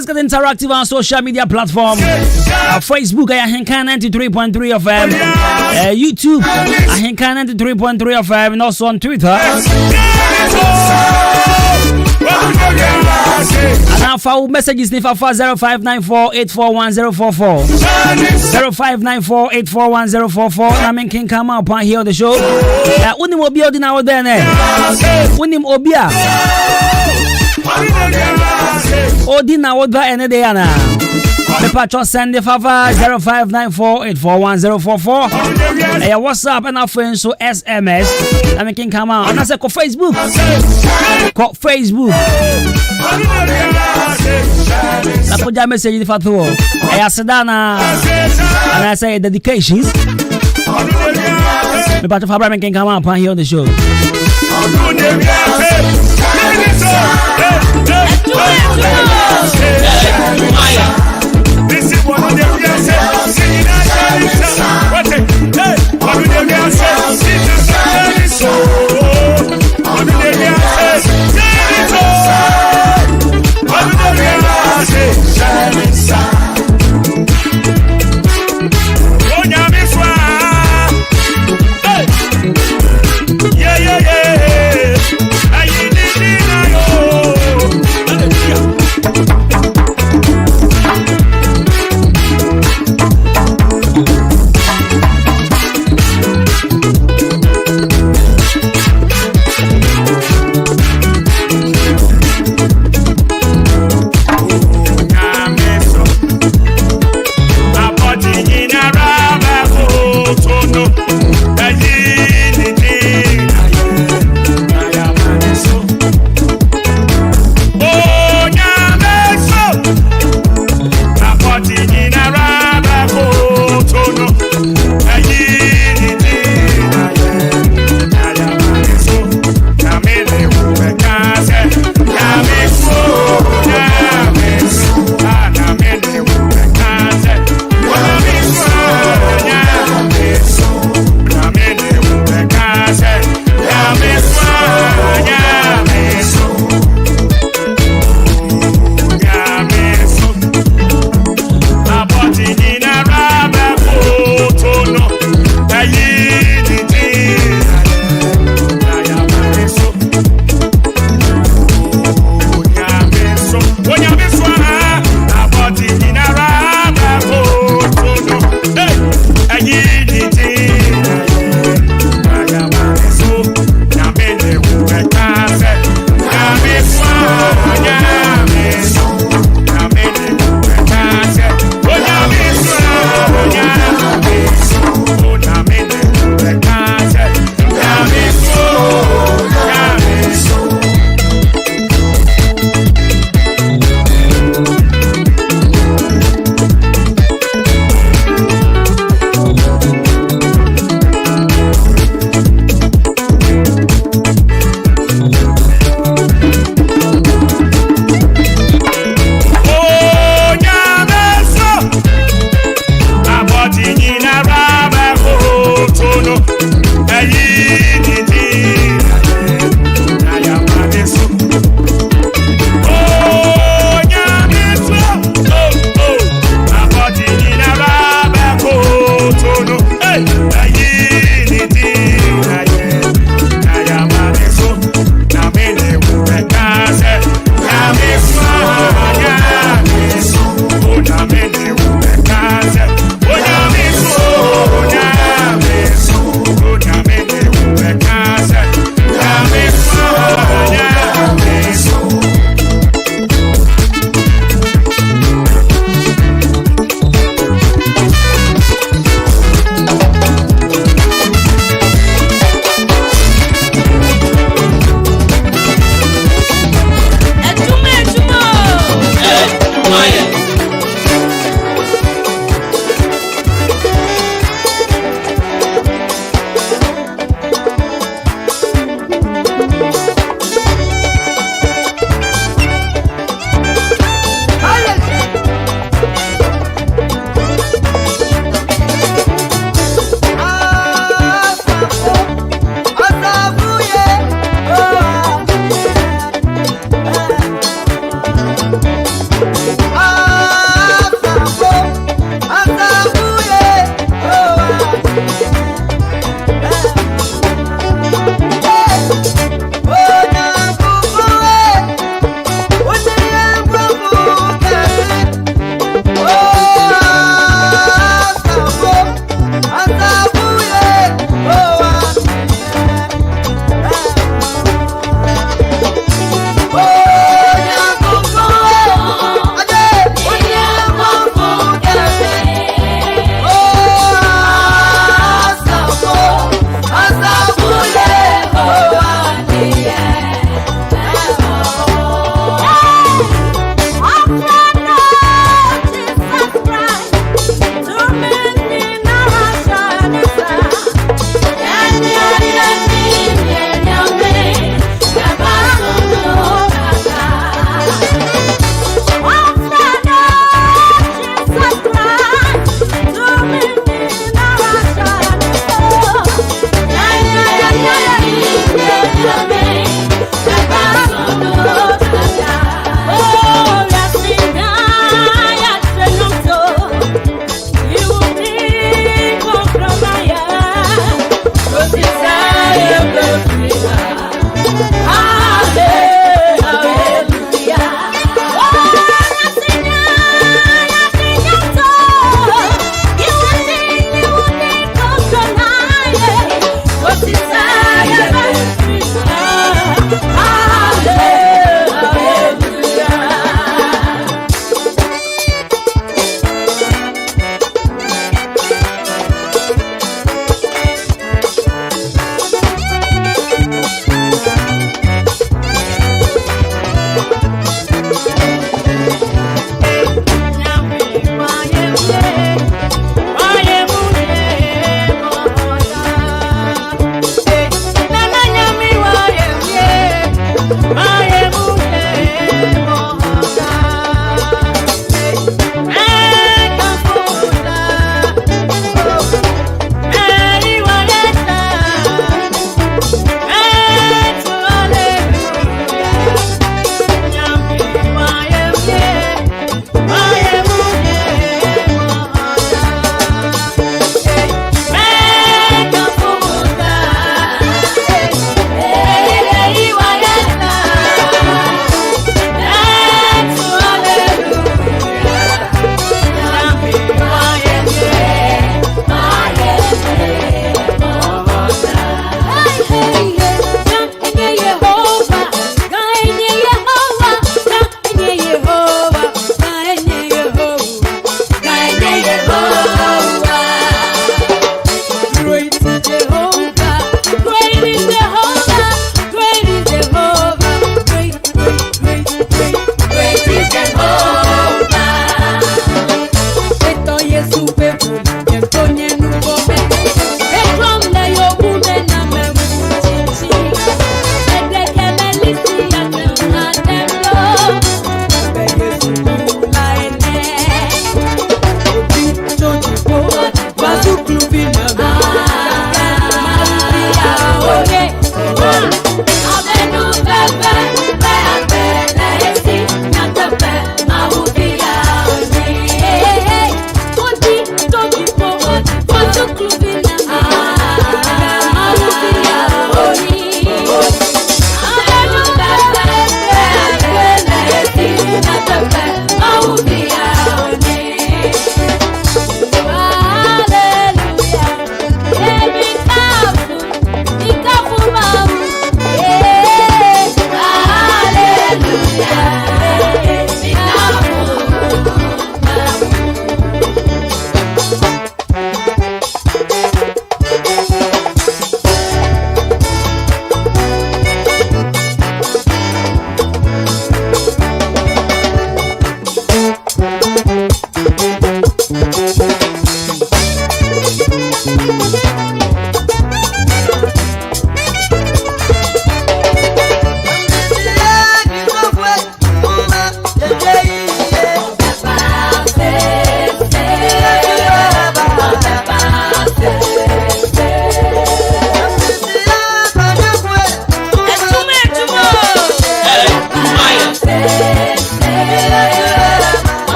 let's get interactive on social media platform. Facebook, I think 93.3 FM. YouTube, I think 93.3 FM, and also on Twitter. And now for messages, 0594-841-044. 0594-841-044. I mean, can come up and hear the show. Unim Obia now then. Unim Obia. Odina Oda and Diana. The patron send the favor 0594-841-044. WhatsApp and our friends so SMS. I mean, can come out. And I say, call Facebook. Call Facebook. I put your message for two. I said, and I say dedications. The patron Fabric can come up and hear the show. This is what they are saying. What they are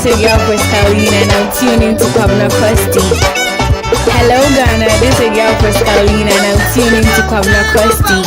this is your girl Caroline and I'm tuning to Kwabena Costy. Hello Ghana, this is your girl Caroline and I'm tuning to Kwabena Costy.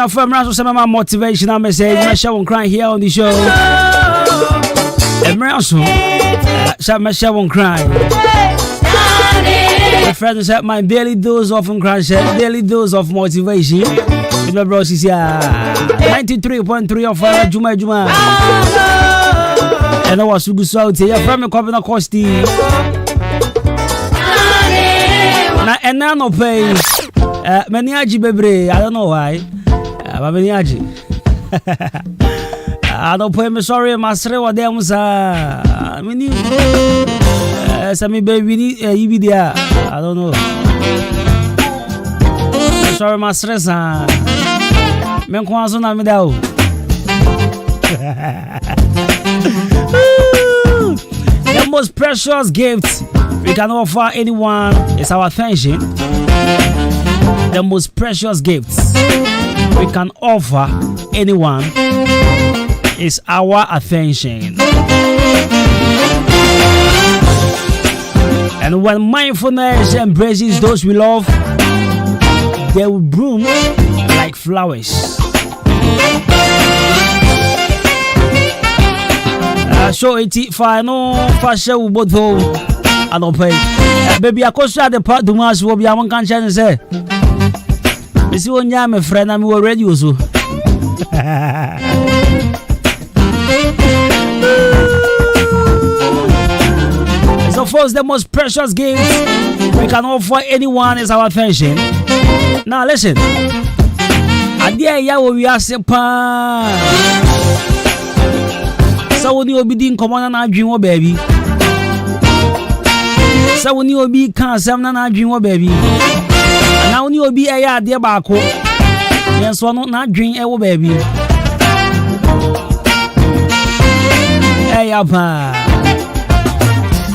From Russell, some of my motivational message. My show won't cry here on the show. And Russell, my show won't cry. My friends have my daily dose of daily dose of motivation. With my bros is 93.3 of Adwuma Adwuma. And I was so good so here from Kwabena Costy. And now no pay. Many aji bebre, I don't know why. I don't pay me sorry, Master. What them was some baby there. I don't know. Sorry, Master. Men kwanzo na midao. The most precious gift we can offer anyone is our attention. The most precious gifts we can offer anyone is our attention. And when mindfulness embraces those we love, they will bloom like flowers. So it's final fashion both I don't pay. Baby, I could start the part to us will be a one can say. Miss you on my friend, I'm already also. So, first, the most precious gift we can offer anyone is our attention. Now, listen. Adia ya we are sepa. So, when you be doing command and dream, baby. So, when you be can't say, I'm dream, baby. Now you be a yard dear Bako. Yes, one not drink a baby. Hey, Apa.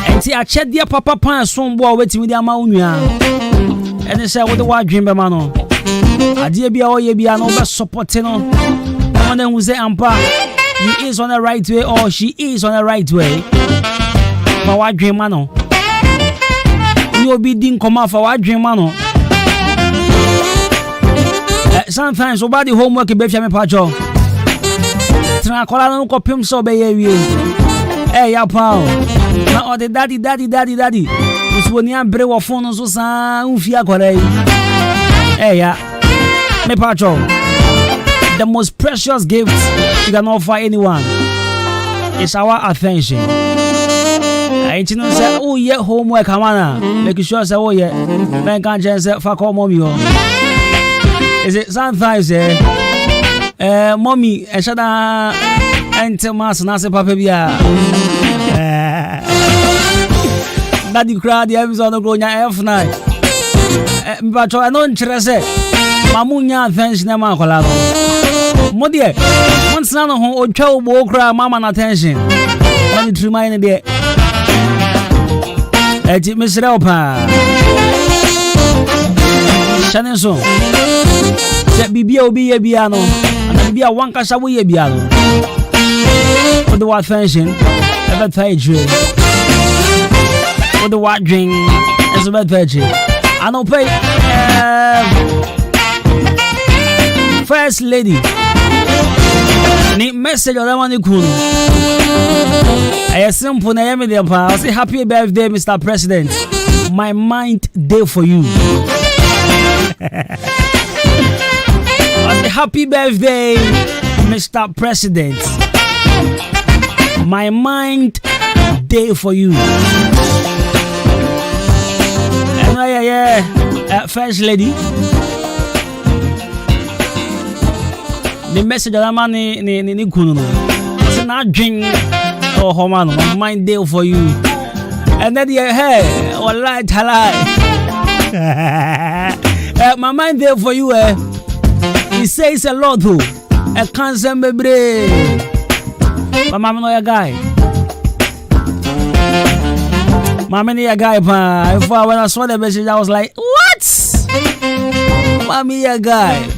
And see, I check dear Papa Pan, some boy waiting with their maunia. And they say, what the white dream, Mano. I dear be all ye be an over supporting on. One who say, Ampa, he is on the right way or she is on the right way. But what dream, Mano? You be didn't come out for what dream, Mano. Sometimes nobody homework be fiame pacho. Tra kola no ko pim so be ye. Eh ya pa. Na o de daddy. Uswoni ambre wo phone so sa unfi akora yi. Eh ya. Me pacho. The most precious gift you can offer anyone is our attention. I ain't know say oh yeah homework amana. Make sure say oh yeah. Men can just say fuck all mommy. Is it sometimes mommy shada ente mas na se papa bia daddy cry the episode no go nya F9 but I don't say Mamunya attention na makola no. Mo de once na no ho otwa obo kra mama na attention. Mani trimai ne de. Eti misra opa. Chane so. Se bibia obi ye bia no. Ana bibia wanka sha wo ye bia no. For the attention, ever try drink. For the what drink, as a bad veggie. I don't pay. First lady. Ni message on that one cool. I simple na me there pa. Say happy birthday, Mr. President. My mind day for you. I say happy birthday, Mr. President. My mind day for you. And first lady. The message of man ni kunu. Say na drink oh man, my mind day for you. And then hey, wallahi talai. My mind day for you He says a lot though. I can't say me brave. But mama no ya guy. Mama no ya guy pa. When I saw the message I was like, what? Mama ya guy.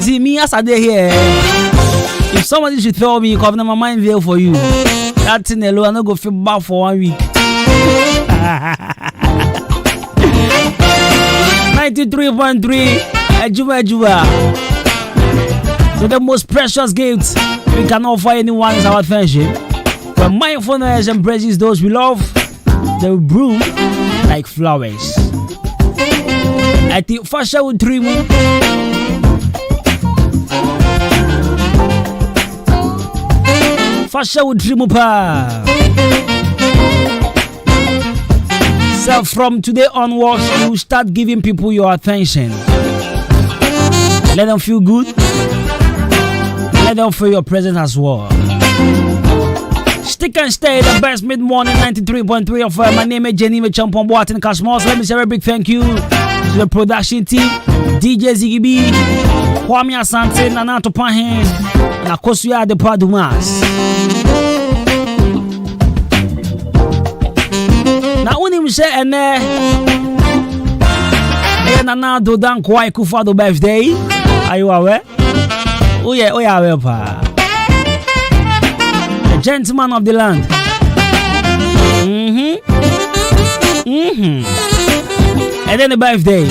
See me as I dey here. If somebody should tell me Kwabena my mind there for you. That thing alone I no go feel bad for 1 week. 93.3 Adwuma Adwuma. So the most precious gifts we can offer anyone is our friendship. When mindfulness embraces those we love, they will bloom like flowers. I think Fasha would dream. Fasha would dream pa. So from today onwards, you start giving people your attention. Let them feel good. Let them feel your presence as well. Stick and stay, the best mid-morning 93.3 of my name is Jenny Champon Boatin Cosmos. Let me say a big thank you to the production team, DJ Ziggy B, Kwame Asante, Nana Topahin, and Akosuya de Padumas. Now, when you say, and Nana Dodan Kwai Kufado birthday, are you aware? Oh yeah, pa. The gentleman of the land. And then the birthday.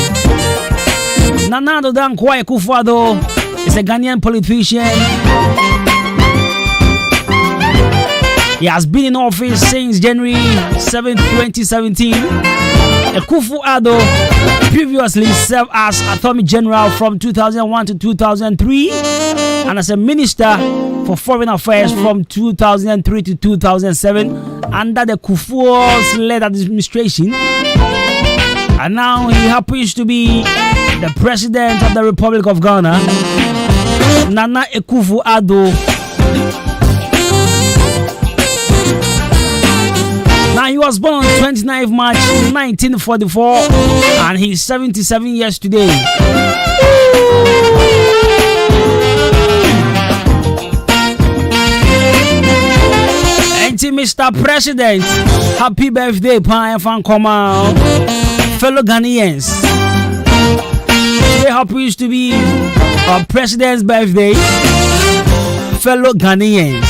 Nana Dodan Kwai Kufado is a Ghanaian politician. He has been in office since January 7, 2017. Akufo-Addo previously served as Attorney General from 2001 to 2003 and as a Minister for Foreign Affairs from 2003 to 2007 under the Kufuor's-led administration. And now he happens to be the President of the Republic of Ghana, Nana Akufo-Addo. Now, he was born on 29th March 1944 and he's 77 years today. Auntie Mr. President, happy birthday, Pine Fan Koma, fellow Ghanaians. Today happens to be our president's birthday, fellow Ghanaians.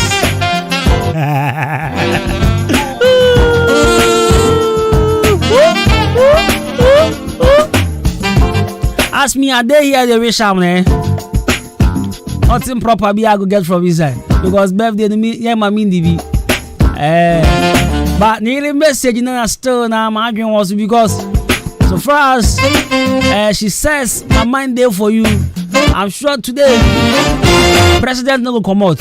Ask me, are they here the wish am ne? Nothing proper be I go get from inside because birthday me yeah my mean DB. But nearly message na still na my dream was because so far as she says my mind there for you. I'm sure today President no go come out.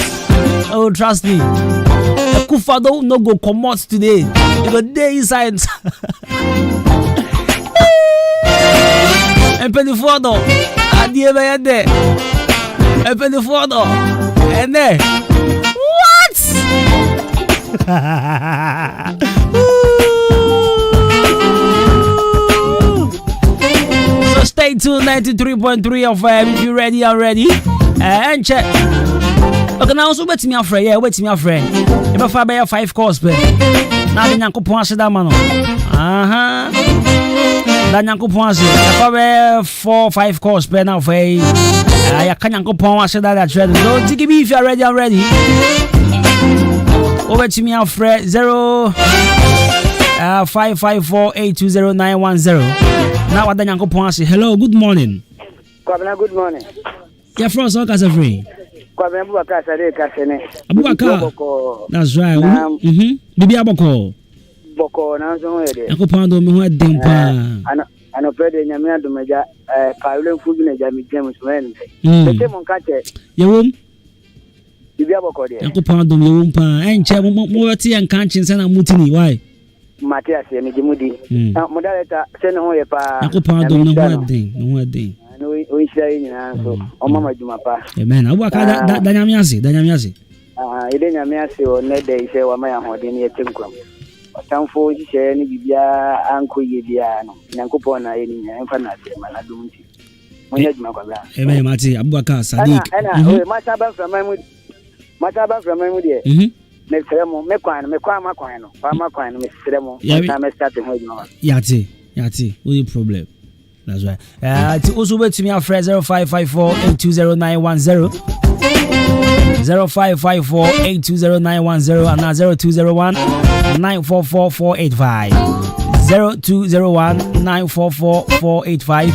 Oh trust me. Akufo-Addo no go come out today. He go dey inside. And penny for the idea by there. And penny for the and there. What? 92, 93.3 of if you ready, I'm ready. And check. Okay, now also wait me a friend. Yeah, wait me a friend. If I buy 5 course, now the Yanko Ponce that man. That Yanko Ponce. If I buy 4-5 course, per now for I can't Yanko Ponce that trend. So, give me if you're ready, I'm ready. Over to me a friend 0554820910. Now what the Yanko Ponce. Hello, good morning. Kwabena, good morning. You're from Sokasa Free. Kwabena Abubakar Sade Kasene. Abubakar. That's right. Bibi Aboko. Boko na so hede. Yanko Pando me ho dempa. Ano pede nyame adomaja Kawle Fubi na Jami James when. Tete mon kache. Yewom. Bibi Aboko de. Yanko Pando yewom pa. Enche mo wati yan kanchin sana mutini why? Matias ye mi jimudi. Modaleta sene ho ye pa. Yanko Pando no ho den. No we share nyina so o mama juma pa. Amen. Abubakar da nyame ase. Ide nyame ase o ne de ise wa ma ya hode ne yetenkwam. Otamfo hihye ne bibia anko ye bia no. Nyankopon na ye ni nya emfa na ase ma na dumti. Monya juma kwa bla. Amen mati Abubakar Sadiq. Ana mata ba from my de. Me seremo me kwan no. Pa ma kwan no me seremo. Na me start ho juma. Yati. Only problem. That's right. Also wait to me a friend 0554820910. 0554820910 and 0201-944-485. 0201-944-485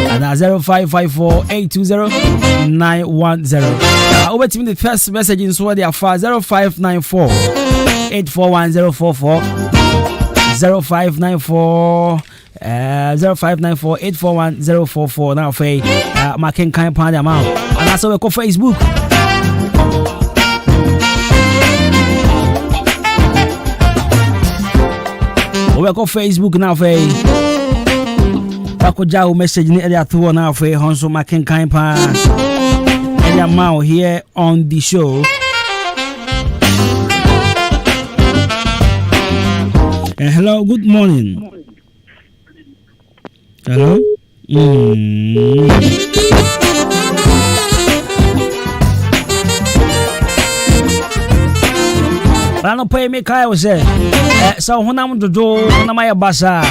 and 0554820910. Over to me the first message in so they are 0594-841-044 0594 0594-841-044 now for making kind pound amount and also we go Facebook. We go Facebook now for Pakoja message in area to now for Honso making kind pound and amount here on the show. Hello, good morning. Hello? I don't pay me Kyle say. So when I'm to do my basa.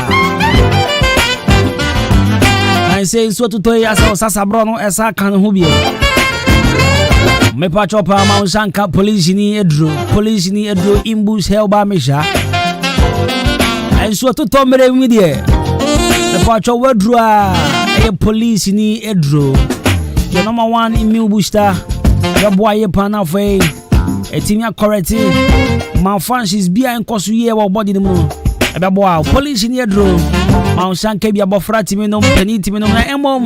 I say so to toy as Sasa Brono as I can hubie. Me pachopa Mount Sanka police ni edro imbush helba mesha. And so to tomere media. The pacho wedra a police ni edro. The number 1 immune booster. The boy pana fe. A timia corrective. Malfunctions be and cost you our body the moon. A boy police ni edro. Mount Sanka be about fratimino, penitimino, and mom.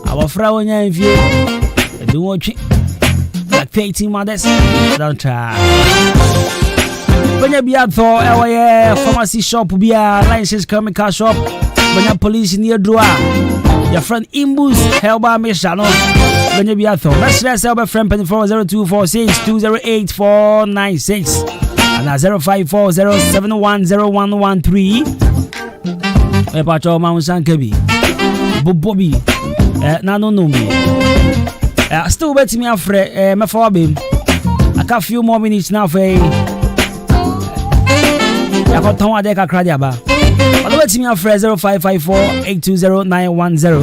Our fraunya in view. Do watch like 18 mothers. Don't try. When you be at for our pharmacy shop, be a license chemical shop. When you police near Dua, your friend Imbus, Helba Mishano. When you be at home, let's help a friend 0246-208-496 and 0540710113. A patrol Mount Sankabi, Bobby, Nano me. Still waiting me a friend, my father. I got a few more minutes now for I got Tom Adeka Kradiaba. But wait me a phrase 0554-820-910.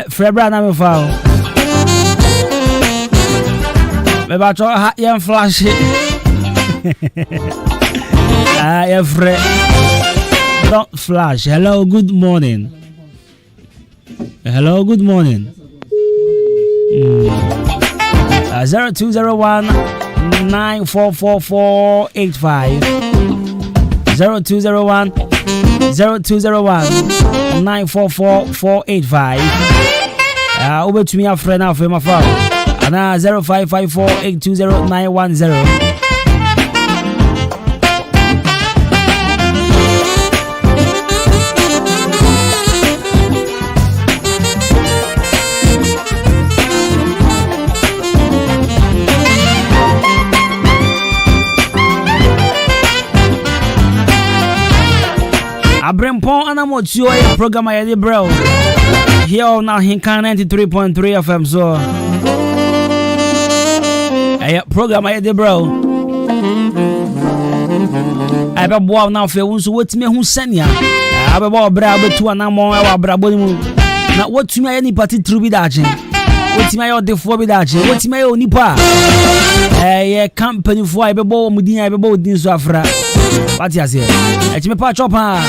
Frebra na me foul. Me ba to ha yan flash. Yeah, Fred. Don't flash. Hello, good morning. 0201-944-485. 0201-944-485. Over to me a friend now for my phone. And 0554-820-910. Abrempon Anamotio program I did bro. Here now Hinka 93.3 FM so. Program I did bro. I be boa now fe wonso wotime hu sania. I be boa bra be tu anamon e wa bra bonimu. Na wotumi aye ni party true bi daje. Wotumi aye odefo bi daje. Wotumi aye onipa. Ye company fo I be boa mudin I be boa din so afra. What you say? Eti me pa chop ha.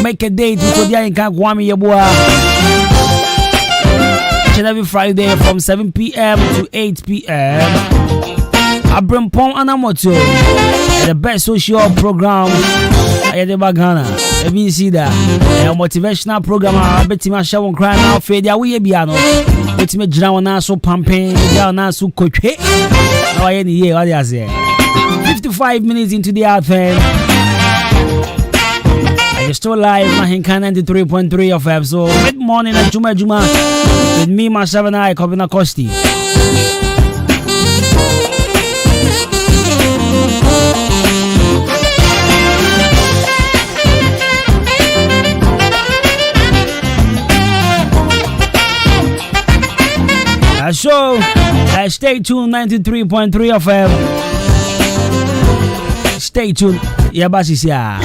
Make a date to dia in kan kwame ye boa. Every Friday from 7 p.m. to 8 p.m. Abrempon Anamoto, the best social program I the Bagana. Let me see that. A motivational program. I bet him I shall cry now. Fade away, piano. Let me drown now so pumping down now so coach. No, any year, what I say. 55 minutes into the affair. I still live on Hinka 93.3 of FM. So good morning at Adwuma Adwuma with me, myself, and I, Kwabena Costy. So stay tuned, 93.3 of FM. Stay tuned. Yabasis ya.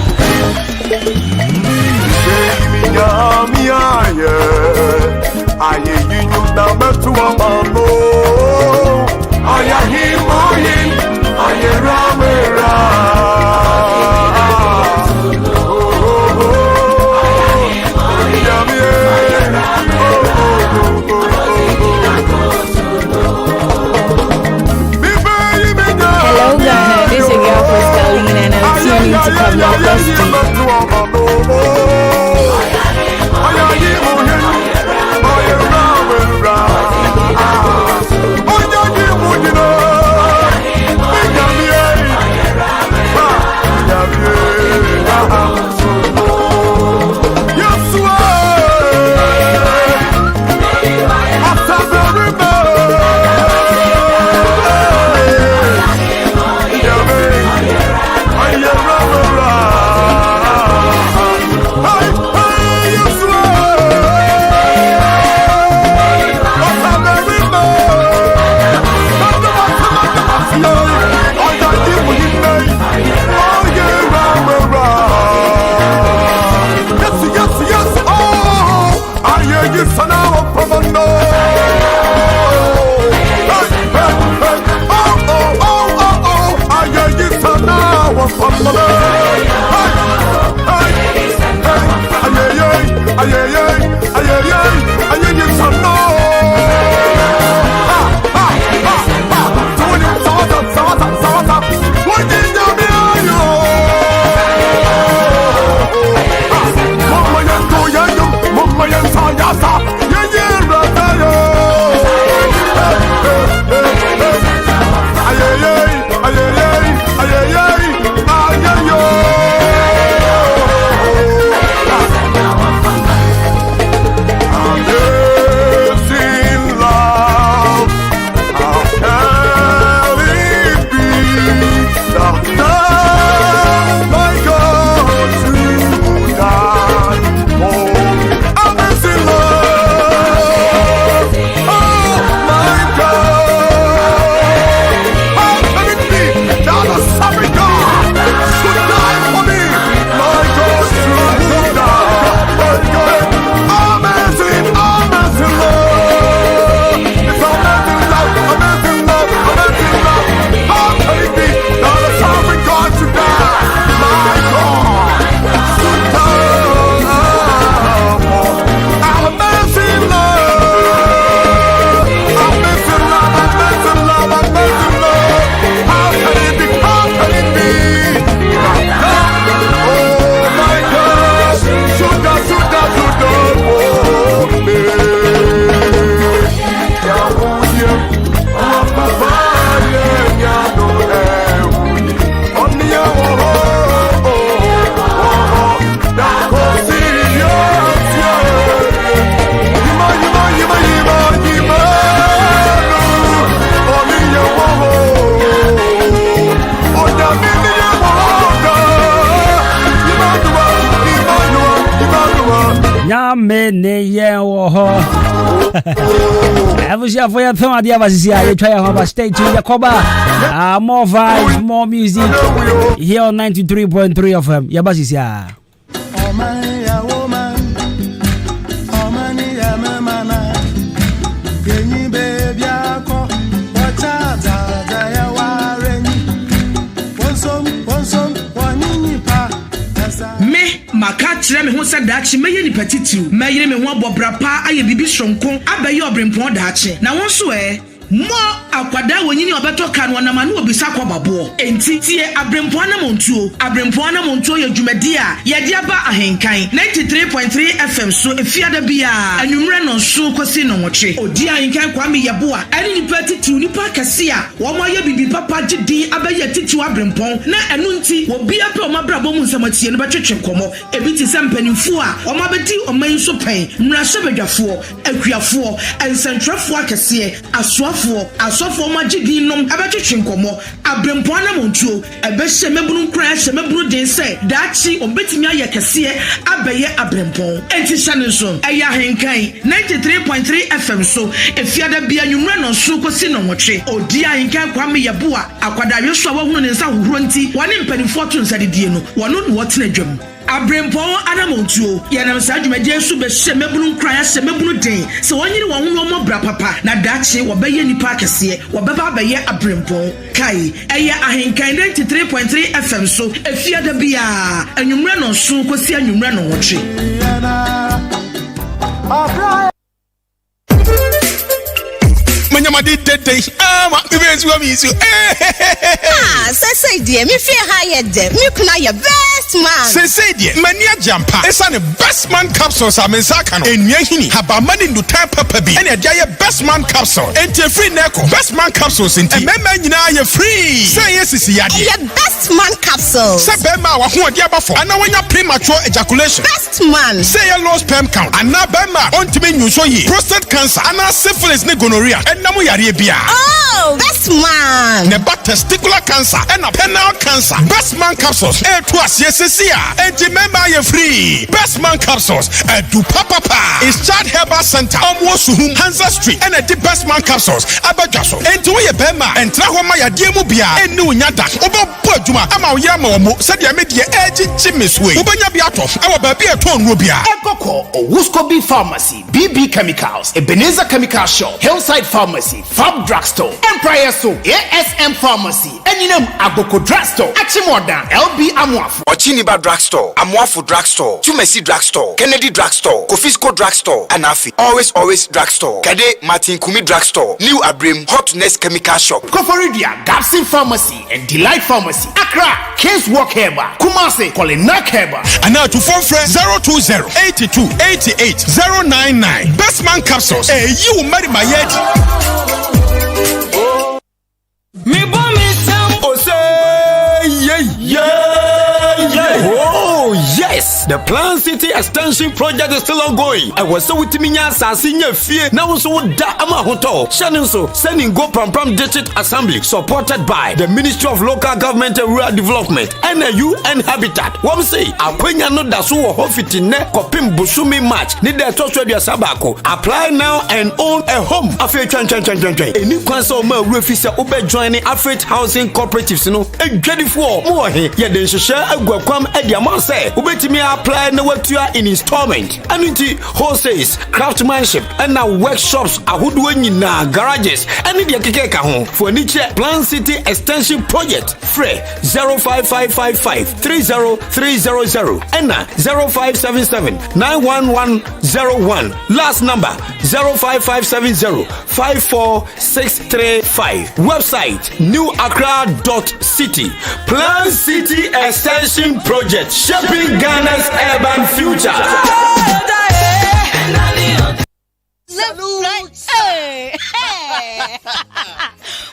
Hello Ghana, this is your girl Pascaline and I'm tuning to Kwabena Costy. Amene ye wo. Abusia for your thought the abasisia you try to stay tuned Yakoba. More vibes, more music here on 93.3 of Yabasisia. Maka kyerɛ me ho sɛ daakye mɛyɛ nipa titiw mɛyere me ho abɔbra pa ayɛ bibi sonko abɛyɛ ɔbrempɔn daakye na wɔn nso mo akwada wonyini obeto kan wonama no obisa kwababo enti tie abrempon na montuo yɛ dwumadi a yɛde aba ahenkan 93.3 FM so efiada bia anwumre no so kwasi no nwotwe odi ahenkan Kwame Yeboa ani nipa titiw nipa kase a wo mo yɛ bibi papa gidi abɛyɛ titiw abrempon na ɛno nti obi apɛ o mabrabo mu nsamatie no betwetwe komo ebi ti sɛ mpanimfo a o mabedi o man so pɛn mmrahye badwafo akuafo ensentwafo akase asofo magidi nom abetwetwe nkomo abrempon na montuo ebehye mebunu kra hye mebunu den se daachi obetimi aye kase abeye abrempon enti hyane so eya henkan 93.3 FM so efiada bia nwumre no so kosi no nwotwe odi ahenkan Kwame Yeboa akwada yeso awahunu ne nsa hohoro nti wane mpanifo to nsadedie no wono no wotena dwam abrempon anamontuo yanam sa dwumadie so be hye mebunu kra hye mebunu den se wonyiri won ho mo bra papa na daachi wobeye nipa akese wobeba abeye abrempon kai eye ahenkan 93.3 FM so efiada bia anwumre no so kosi anwumre no wotwe Manyamadi tete ama ibensu wa misu say dear me fear higher dem me kuna your best man say dear mania jampa esa ne best man capsules amensaka no enua hini haba mani ndutan papa bi ene dia ye best man capsule enti free neko best man capsules enti emema nyina ye free say yesisi yade ye best man capsule say bema wa ho odi abafo ana wanya premature ejaculation best man say ye low sperm count ana bema ontime nyuso yi prostate cancer ana syphilis ne gonorrhea namu yare bia oh best man ne ba testicular cancer and penile cancer best man capsules to asiesia enti member ye free best man capsules do papa is child herbal center Omosuhum Hansa Street and the best man capsules abadwaso enti wo ye bema entra ho ma yade mu bia eni unyada obo adwuma ama wo yama wo mo se de medie egichi mesue obanya bia to e ba bia to nwo bia Ekoko Owuskobi Pharmacy BB Chemicals Ebenezer Chemical Shop Hillside Pharmacy Fab Drugstore Empire So ASM Pharmacy Enyinam Agoko Drugstore Achimordan LB Amuafu Ochiniba Drugstore Amuafu Drugstore Tumesi Drugstore Kennedy Drugstore Kofisco Drugstore Anafi Always Drugstore Kade Martin Kumi Drugstore New Abrim Hotness Chemical Shop Koforidia Gapsi Pharmacy and Delight Pharmacy Accra Case Walk Herba Kumasi Kolinak Herba and now to phone friend 020-8288-099 Best Man Capsules you marry my head Me bomb oh say yeah. Oh yes, the Plan City Extension Project is still ongoing. I was so with me senior fear now so da ama hoto. Shannon so sending go pram district assembly supported by the Ministry of Local Government and Rural Development and UN Habitat. What say akwenya no da so ho fitine kopim busumi match need the to dia sabako. Apply now and own a home. Afi twan. Any kwanso ma refisa ube joining Afrit Housing Cooperatives no. Edwedi for mo he ye den hwehwe agwakwam ediamon say ubetimi apply na watua in installment. Anunti wholesales, craftsmanship and now workshops ahodo nyina garages and the keke ka ho for niche Plan City Extension Project free 05555 30300 and 0577 91101 last number 05570 54635 website newaccra.city Plan City Extension Project shaping Ghana's urban future.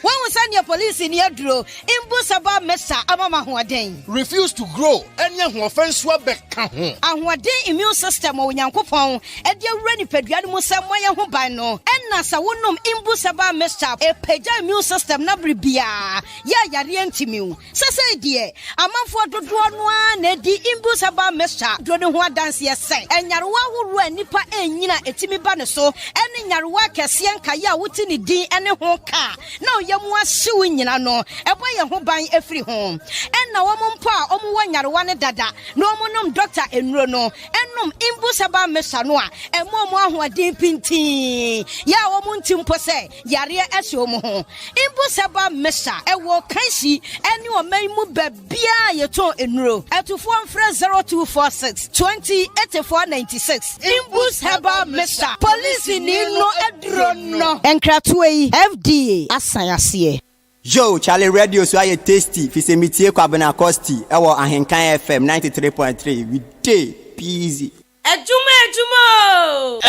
When we send your police in your draw, Imbusaba Mesa Amama Huaden. Refuse to grow, and young offense wabek. And what day immune system or Yankopon, and your ready pediatric Samaya Hubano, and Nasa Wunum Imbusaba Mesa, a peja immune system nabribia. Ya Yarientimu. Sasa dear, a man for the one, the Imbusaba Mesa, don't want dance say, and Yarwa who run Nipa and Nina etimi banaso, and in Yarwa Cassian Kaya Wutini D and a honka. No, Yamwa suing no, a boy who buying every home. And now woman pa, one Yarwana dada, no monum doctor and Rono, and num Imbusaba Mesanoa, and more who are deep in tea. Ya woman timpose, Yaria Esomo. Imbusaba Mesa, a walk Kaisi, and you may move Bia Yato in row, at 0246 20 8496. Imbus Haba Mesa, police in no Edrono, and Kratway FDA, Asayasie. Yo, Charlie Radio, so I tasty. Fisemiti Kwabena Costy, our Ahenkan FM 93.3. We day, easy. Adwuma.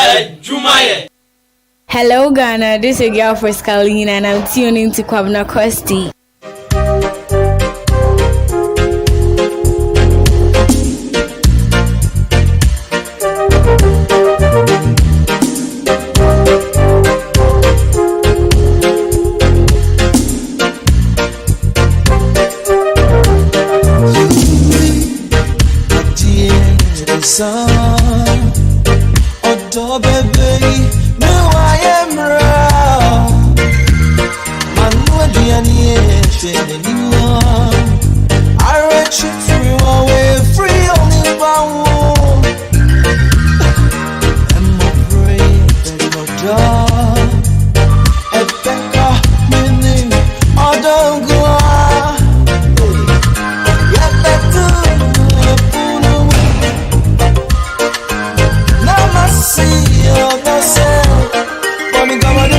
Hello, Ghana. This is your girl for Scalina, and I'm tuning to Kwabena Costy. Oh baby, no I am wrong. Man, no Diani, I retreat free away, free only one. I'm afraid that no job. A becker, meaning, I don't go. Get back to see yourself, but me come on.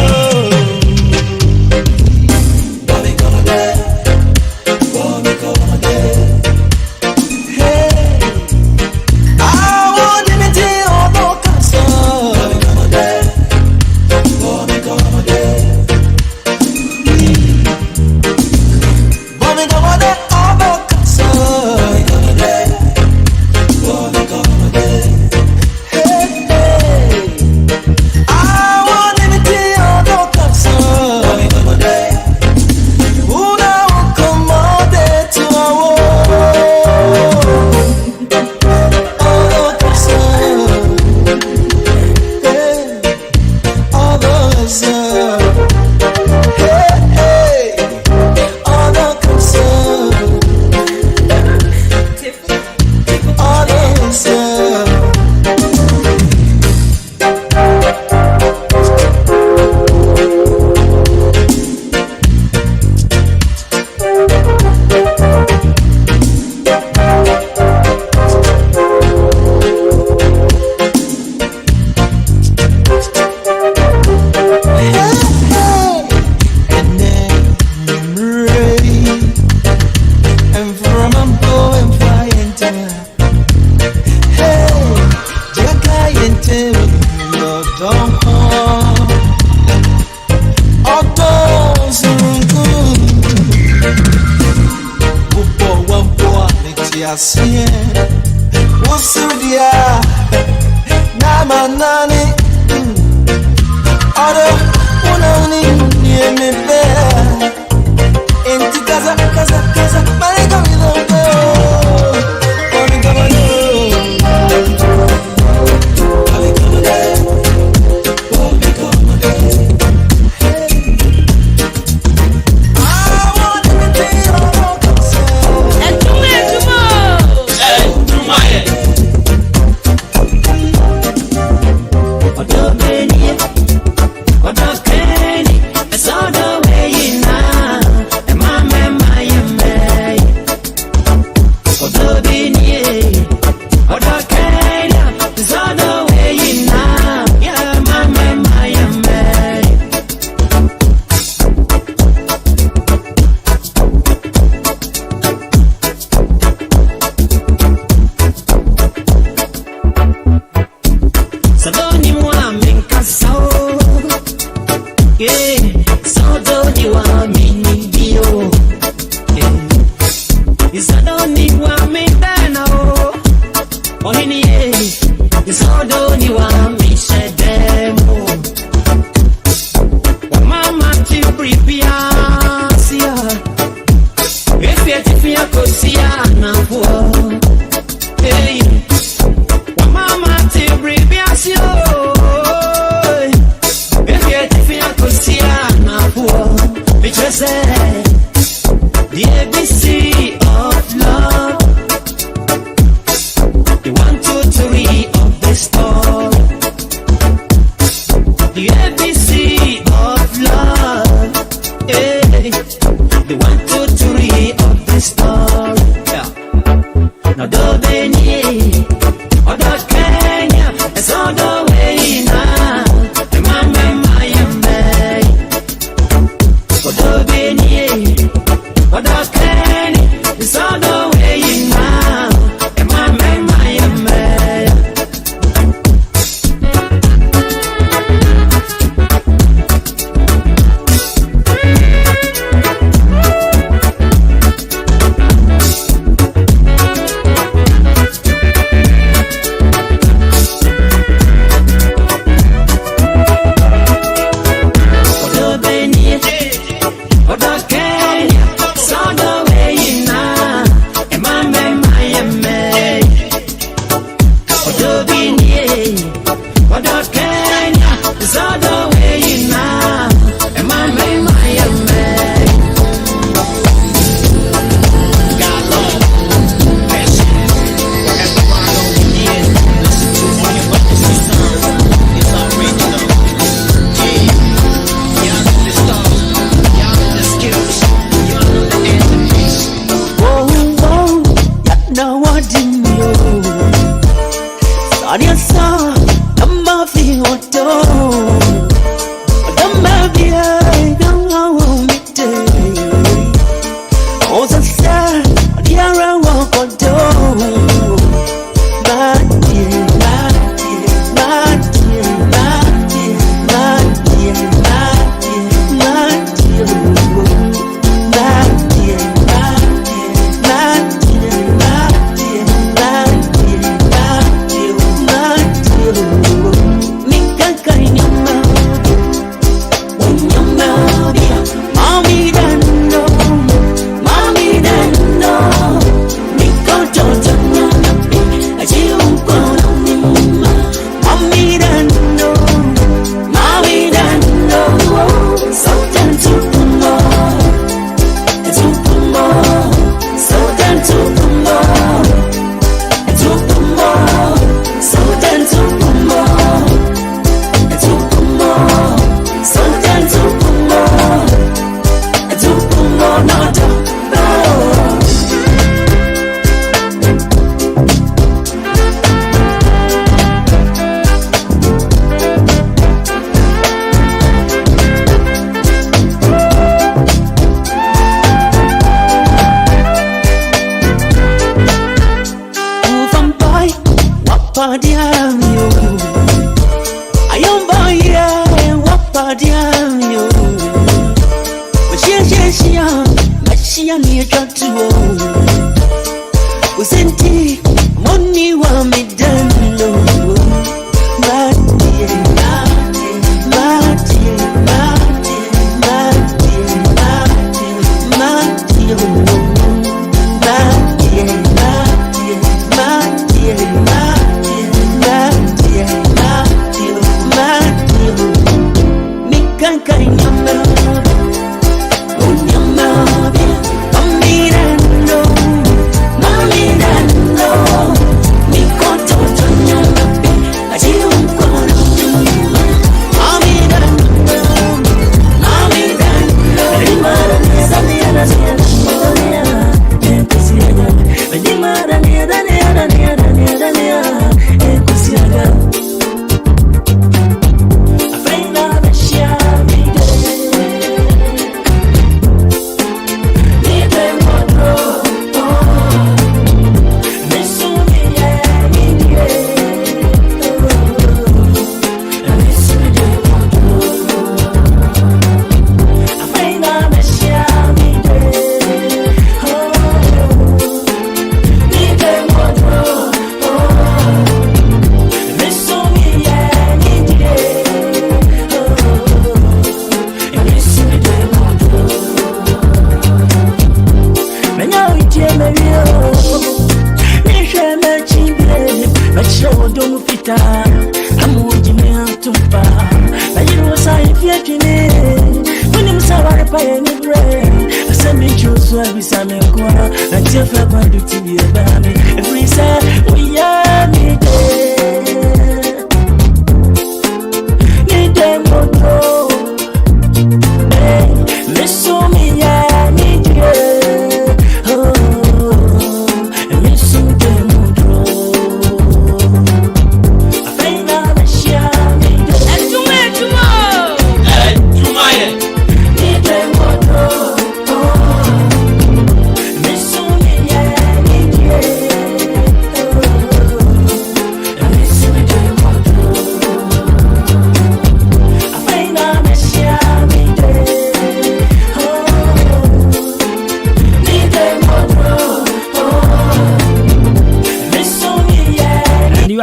is I don't need one me now. Oh, any is I don't need one me said them. Mama to prepare, see ya. If you could see ya now, hey. Mama to prepare, see ya. If you could see ya now, because the ABC of love, the 1, 2, 3 of the story. The ABC of love, eh? The 1, 2, 3 of the story. Yeah. Now do Benny, or do Kenya, it's all the way now. The mama, my man. Or do Benny, or do Kenya, it's all the way now. The mama, my man. Mami,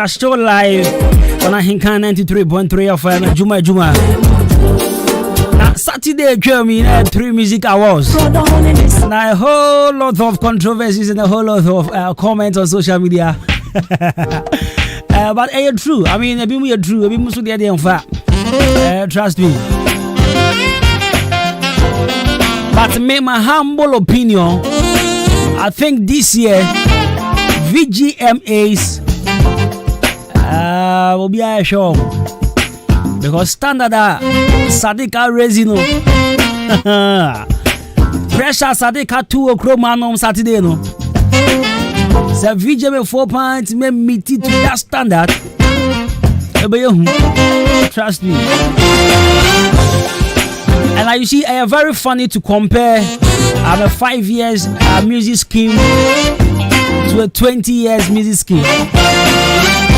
Are still live on Ahinka 93.3 of Adwuma Adwuma. Now Saturday came 3 music awards. Now a whole lot of controversies and a whole lot of comments on social media. But it's true. I mean, it's true. Trust me. But in my humble opinion, I think this year VGMAs will be a show because standard Sadika Resino pressure Sadika 2 o'clock on Saturday no. So VGM 4 points may meet it to that standard. Trust me. And you see, I am very funny to compare a 5 years music scheme to a 20 years music scheme.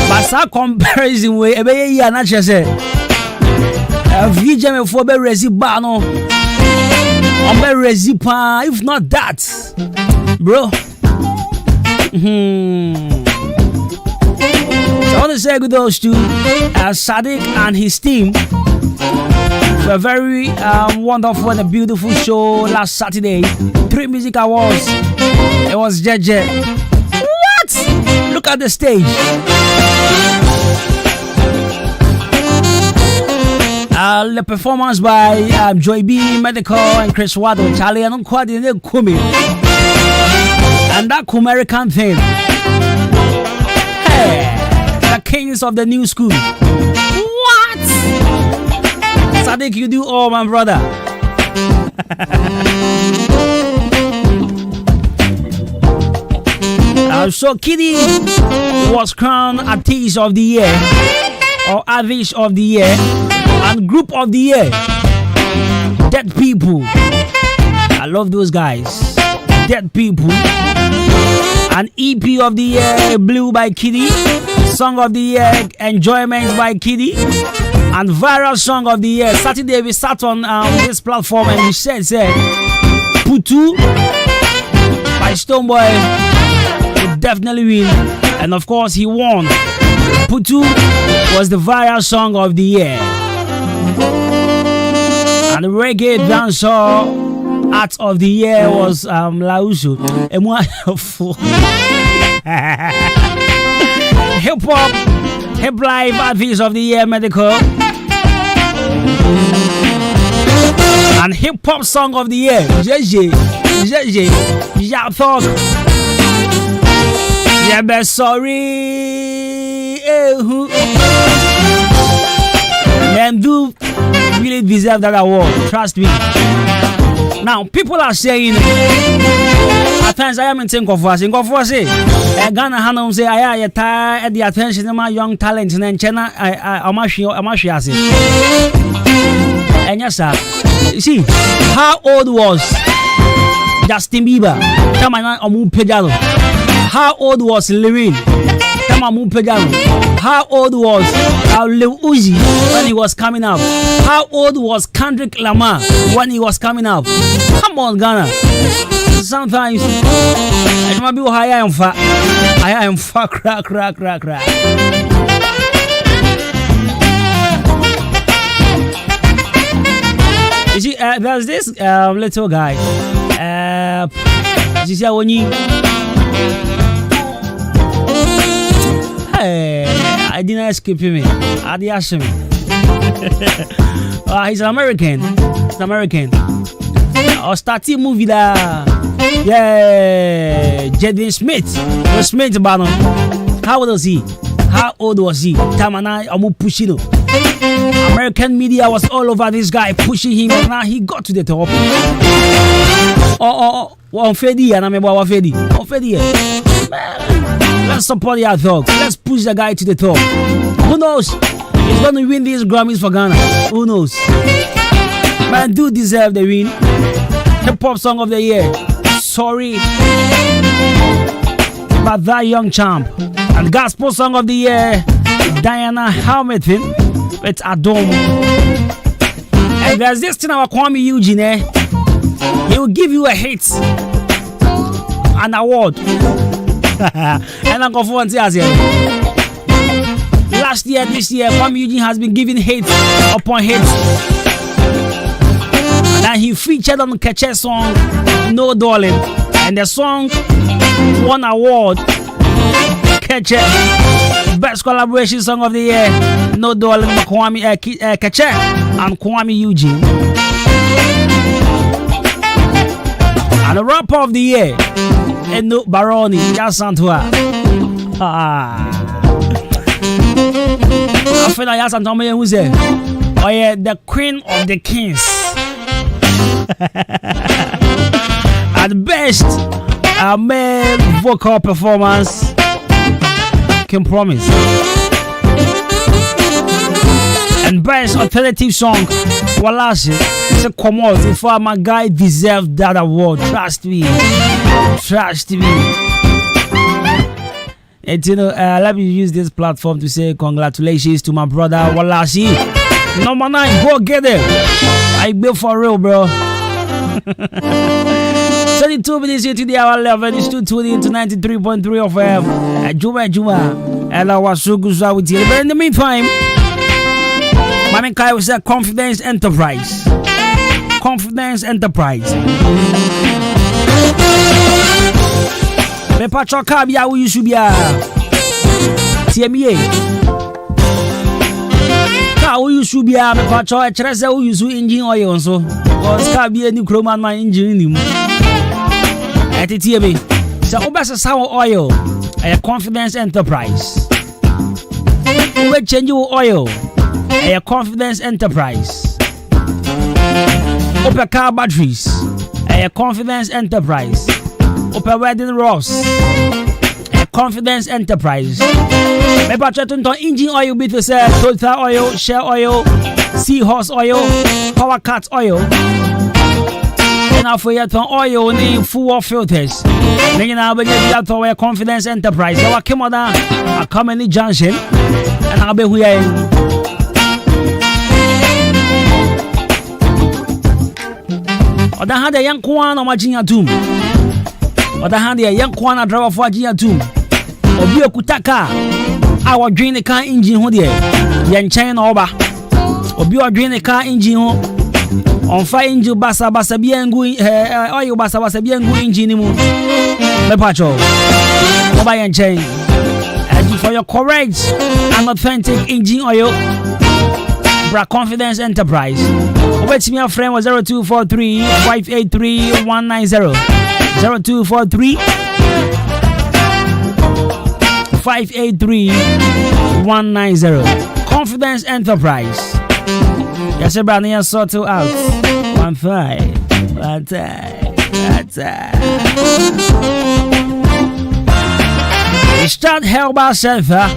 But that comparison way, a natural say, VGM for be resibano, on be resipa. If not that, bro. So I want to say good those two, Sadiq and his team. A very wonderful and a beautiful show last Saturday. 3 music awards. It was JJ. What? Look at the stage. The performance by Joy B, Medical, and Chris Wado, Charlie, and Kwabena Costy. And that American thing. Hey, the kings of the new school. What? Sadiq, you do all, my brother. So Kitty was crowned Artist of the Year or Average of the Year and Group of the Year. Dead People. I love those guys. Dead People. An EP of the Year, Blue by Kitty. Song of the Year, Enjoyment by Kitty. And Viral Song of the Year. Saturday we sat on this platform and we said Putu by Stoneboy would definitely win. And of course he won. Putu was the Viral Song of the Year. And the Reggae Dancehall Art of the Year was Lausu. Hip Hop Hip Life Artist of the Year, Medical. And Hip Hop Song of the Year, JJ, Yathok. Yeah, but sorry. Men do really deserve that award, trust me. Now, people are saying, at times I am in think of us. In Gofo say, Ghana Hanum say, I tired the attention of my young talents and China, Amashi say. And yes, sir. See, how old was Justin Bieber? Come on, Amu Pejalo. How old was Levine? Come on, Amu Pejalo. How old was Lil Uzi when he was coming up? How old was Kendrick Lamar when he was coming up? Come on, Ghana. Sometimes I might be I am fat. I am fat. Crack. You see, there's this little guy. This is Woni. Hey, I didn't escape me. I did ask me. He's an American. He's an American. Or starting movie da. Yeah, Jaden Smith. Smith Bannon. How old was he? How old was he? Tamana Amu Pushino. American media was all over this guy, pushing him, and now he got to the top. Fedi, and I'm about Fedi. Fedi. Let's support the dog. Let's push the guy to the top. Who knows? He's going to win these Grammys for Ghana. Who knows? Man, do deserve the win. Hip Hop Song of the Year. Sorry, but that young champ. And Gospel Song of the Year, Diana Hamilton. It's Adwuma. And there's this thing about Kwame Eugene. He will give you a hit, an award. And I'm going for last year, this year, Kwame Eugene has been giving hits upon hits. And he featured on the Keche song, No Darling. And the song won award. Keche, Best Collaboration Song of the Year. No Darling, Kwame Keche and Kwame Eugene. And the Rapper of the Year, Eno Baroni, Yasantua. I feel like Yasantua who's there. Oh yeah, the Queen of the Kings. At best, a male vocal performance can promise. And best alternative song, Walashi, it's a commodity. If my guy deserved that award, trust me. And you know, let me use this platform to say congratulations to my brother Walashi. Number 9, go get it. I be for real, bro. 22 minutes into the hour 11. It's 2:20 into 93.3 of Adwuma Adwuma. And I was so good with you. But in the meantime, Mami Kai was a Confidence Enterprise. Confidence Enterprise. Me patro ka bia wo yusu bia. TMA. Ka wo yusu bia me patro e kire se wo yusu engine oil so. Cause ka bia ni kroman man engine ni mu. TMA. So obasa sawo oil. A Confidence Enterprise. We change your oil. A Confidence Enterprise. Open car batteries. A Confidence Enterprise. Open wedding rocks. A Confidence Enterprise. Me patro to engine oil bit to say Total oil, Shell oil, Seahorse oil, Power Cat oil. And now for your oil need full filters. Then you now be get to a Confidence Enterprise. So I came on down a Comedy Junction and I'll be here. Oda had a young kwan on Virginia tomb. Oda had a young kwan driver for Virginia tomb. Obi okutaka. Our drain the car engine ho there. Yan chain over. Obi o drain the car engine ho. On fire engine basa biengu oil basa biengu engine mu. Me pacho. Oba yan chain. And for your correct and authentic engine oil. Bra Confidence Enterprise. Wait me a friend was 0243 583 190. 0243 583 190. Confidence Enterprise. Yes, brand new sort out. 15. Start Herbal Center,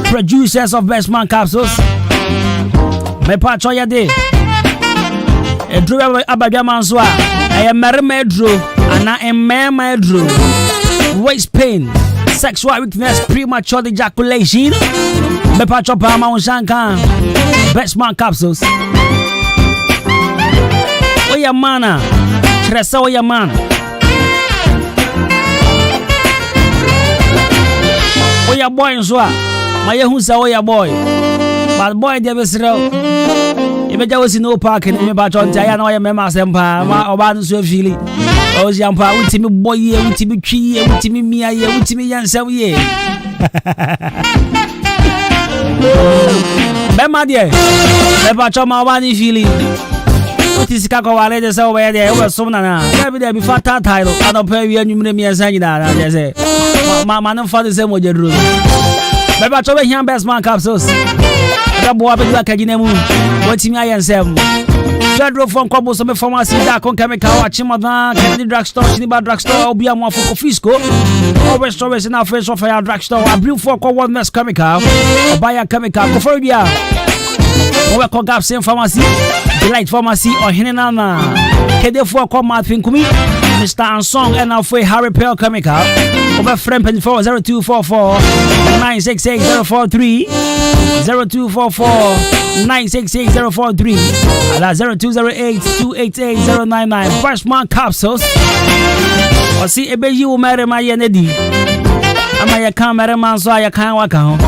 producers of Best Man capsules. Me patro ya de. Edru abadwa so a e merema edru ana emema edru. Waist pain, sexual weakness, premature ejaculation. Me patro pa ma unshanka. Best Man capsules. Oya mana. Tresa oya man. Oya boy so a ma ye hu sa oya boy. But boy, they be Ibeja was no parking in about on Diana or Mema Sempa, or so feely. Oh, Yampa, Ultimate boy, Ultimate tree, Ultimate Mia, Ultimate Yan Saw ye. Bema dear, Beba Choma Wani feeling. What is Kakawale? There's away there was Sona. Every day before that title, I don't pay you and you me as I say. My man for the same with your room. Beba Choma here, best man capsules. Boy, I like a ginemu. What's me? I am Sam. Federal from Kobo, some pharmacy that can chemical, Chimada, Kennedy drugstore, Chiniba drugstore, be a more for Fisco, or restaurants in our face of a drugstore, a blue for one less chemical, or buy a chemical, Cophobia. Or call gap same pharmacy, Delight Pharmacy, or Hinana. Kede for Comat Finkumi, Mr. Ansong, and our free Harry Pale Chemical, over friend 0244 968 043 0244 968 043 and 0208 288 099. Freshman capsules. Or see a baby you marry my Yenedi. Am I a cameraman so I can't work out?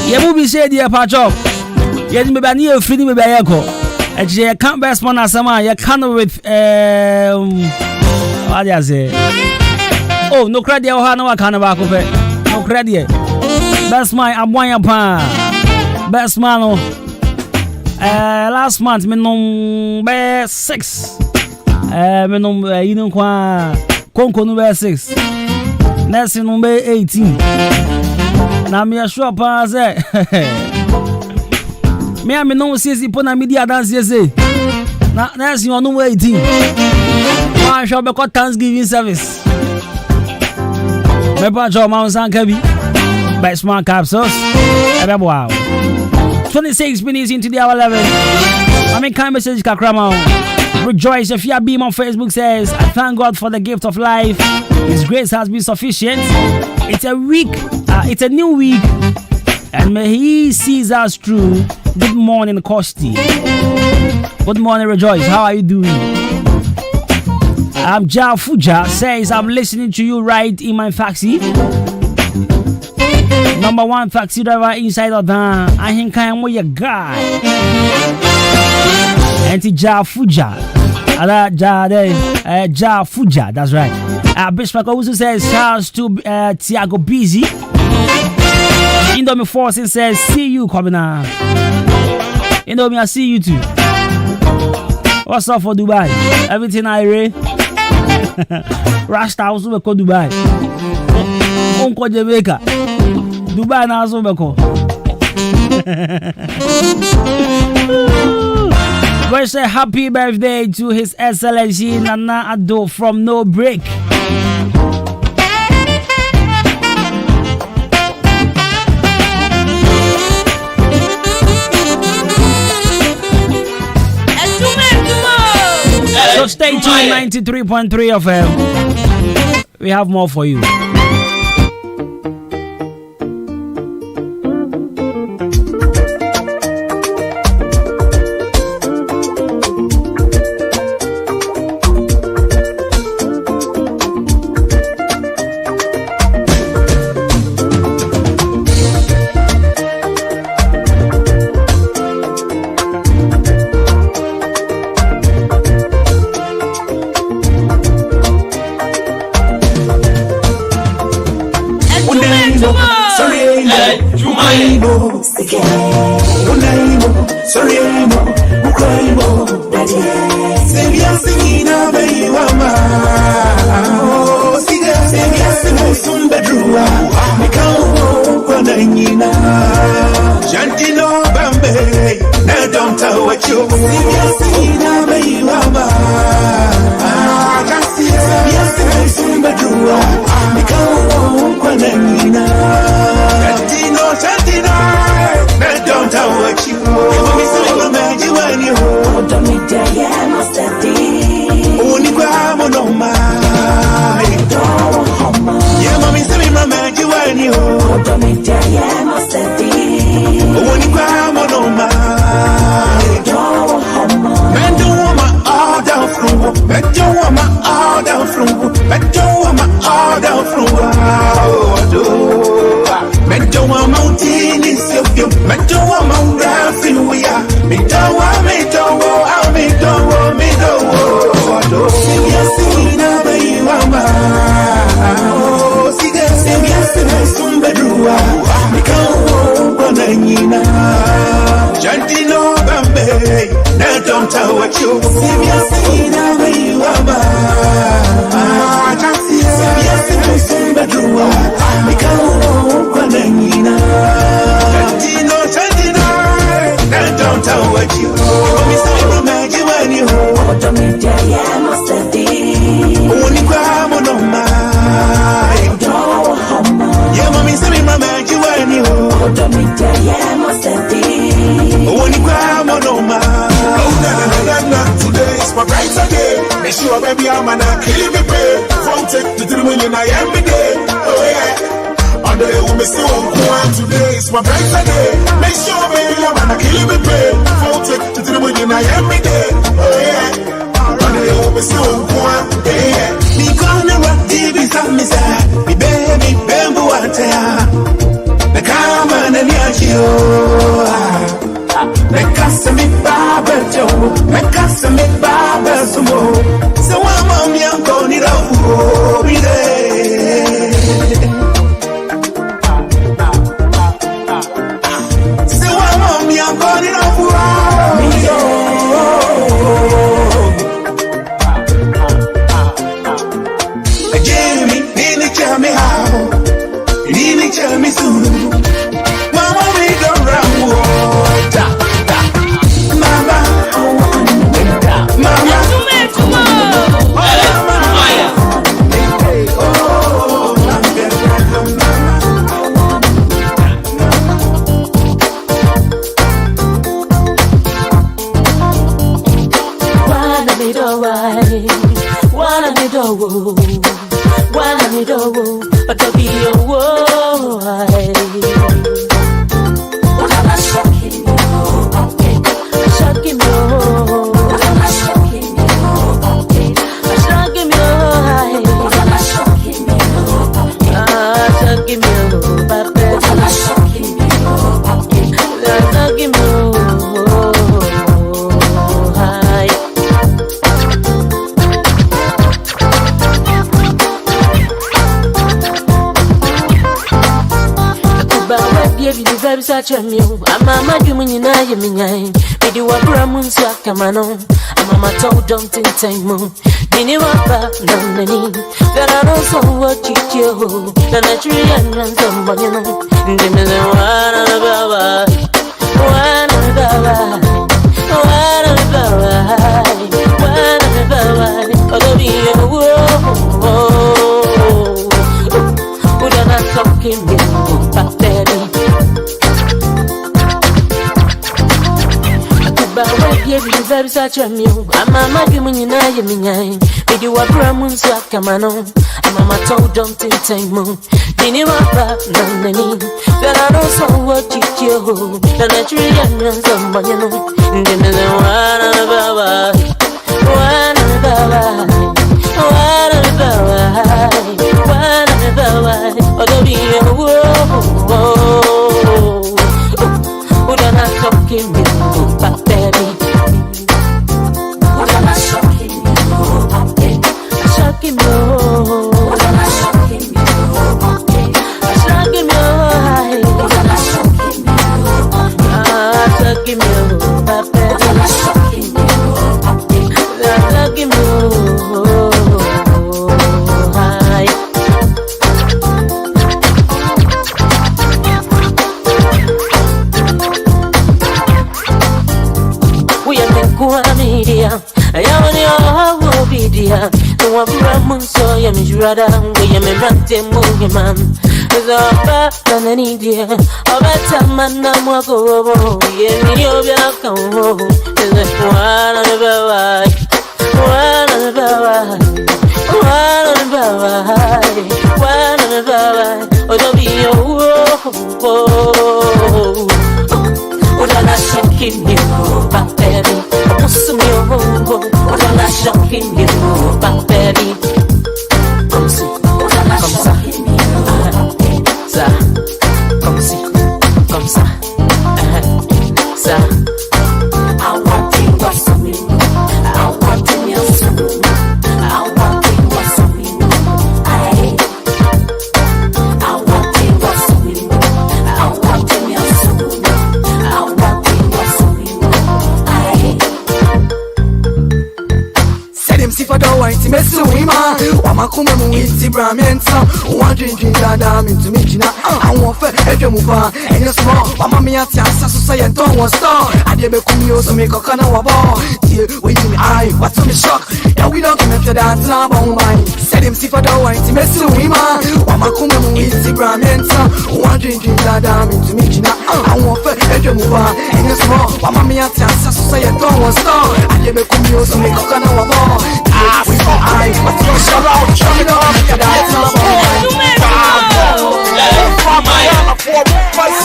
You will be said, dear Patchop. Yet me ban you feeding me by echo. And she can't best one as some you can't with what do you say? Oh, no credit or no kind of no credit. Best man, I'm one pa. Best man, last month, minimum 6. Minimum, you know, Conco number 6. Next number 18. Now, me a sure pass it. Me, I no says you put a media dance, yes, now, that's your number 18. I shall be called Thanksgiving service. Me pa jo Mount Sankabi. Best man capsules. Wow. 26 minutes into the hour 11. I mean, kind message kakrama. Rejoice if you are beam on Facebook says, I thank God for the gift of life. His grace has been sufficient. It's a week. It's a new week. And may He sees us through. Good morning, Costy. Good morning, Rejoice. How are you doing? Ja Fuja says, I'm listening to you right in my taxi. Number 1 taxi driver inside of the I think I am your guy. And Ja Fuja. Ja Fuja, that's right. Bishop also says, shouts to Tiago Busy. Indomie Forces says, see you, Kwabena. Indomie, I see you too. What's up for Dubai? Everything I read. Rasta also be called Dubai. Unko Jamaica. Dubai now also be called. We say happy birthday to His Excellency Nana Addo from No Break. So stay tuned, 93.3 FM. We have more for you. Yeah. don't tell what you see me see now where you are I can't see you soon but you are because Kwanenina Tino don't tell what you me say no magic when you to me yeah must be only kwa monoma yeah mommy say me magic when you to me yeah must be only kwa monoma today is my brighter day make sure baby I'm gonna kill me pay from take to 3 million I am day oh yeah on the way we see one today is my brighter day make sure baby I'm gonna kill me pay from take to 3 million I am day oh yeah on the way we see one yeah me gonna rock TV some me say me baby bembo atea the come and you make us a me barber Joe, make us a me barber sumo. So I'm on me, I'm going to be there. So I'm on me, I'm going to be Jamie, need to tell me how, need to tell me soon. Mama, we don't run. Such a meal, I'm a madman in I am in. Did you want Ramun Sakamano? I'm a told don't think time moon. Did you want that? No, many. There are also what you kill. The natural and somebody, you know. Give me the one about very such a meal. I'm a madman in I am in. Did you want Ramun Sakamano? I'm a told don't think time moon. Did you want that? No, many. There are also what you kill. The natural and somebody, you know. Give me the one about Rather, we am a ranting movie man. With a back than an India, a better man, I'm walk over. Yeah, you'll be a come home. Is it one of the right? One of the right? One of the right? One of the right? Oh, don't be a whoa. Would I not shock in you, back baby? I put some your home. Would I not shock in you, back baby? Come see, come ça, ça, comme si, comme ça, ça. I want to watch me. for the white messy woman. Wamakuma Muiti Bramenta, one drinking Dam into Mijina. I want for Edmuva, and your small, Mamma Society don't want star. I never come here to make a kind of ball. Dear, waiting eye, what's on the shock? Yeah, we don't come after that, now, mine. Said him see for the white messy woman. Wamakuma Muiti Bramenta, one drinking Dam into Mijina. I want for Edmuva, and your small, Mamma Society don't want star. I never come here to make a kind of ball. I what's your shout? Shut up,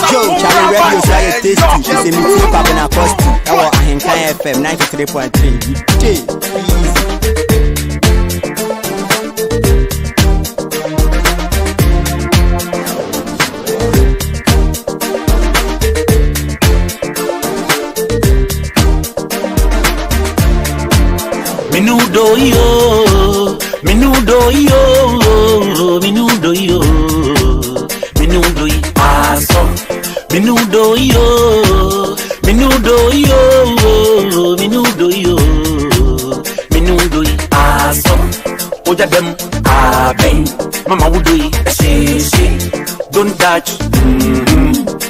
Joe, Charlie Radio is like a tasty. It's a meeting Kwabena Costy. Our Ahenkan FM 93.3. Minudo yo, minudo yo, minudo yo, minudo yo, aso. Minudo yo, minudo yo, minudo yo, minudo yo, aso. Oja dem aben, mama wudo yo, she. Don't touch,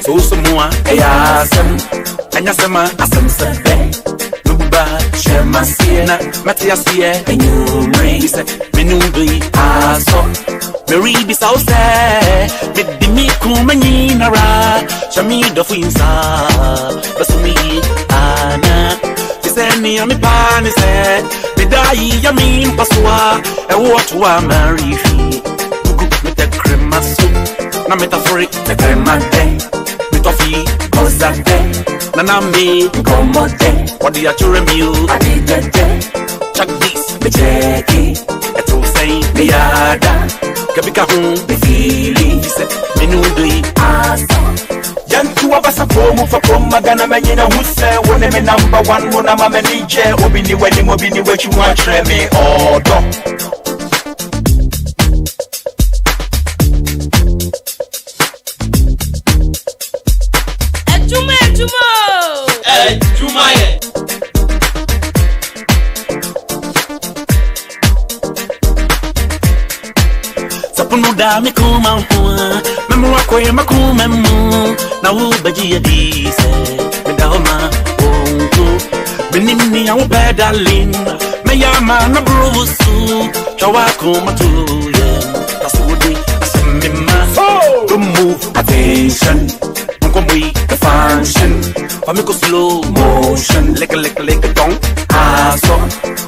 so semua ayasem, anyasema asem sebe. Shema siena, Matia sie, and you raise it. Menudui, aso. Mary be so sad. With the Mikumanina, Shami the Finsa, Basumi, Anna. Is any of me pan is said. The die, Yamin Pasua, and what to a Mary fee. With the crema soup, na metaphoric, the crema day. With a fee, goes that day. Nanambi, Gomote, what do you to review? I did the day. Chuck this, the Jackie, a true say, the Yada, Kabika home, the feeling, he said, Minudi, Asa. Young two of us a form for Magana Magina who say, when I'm number one, when I'm a manager, Obini wedding, Obini, what you want, me, or dog. Sapunuda mi kuma hua, memu wakwe makuma mu, na ubaji ya dise, medahoma onku, benimni ya ubedalin, meyama na brusu, chawako matuye, tasudi asemima, don't move, attention, mkombi the function, famiko slow motion, lick a dong, aso,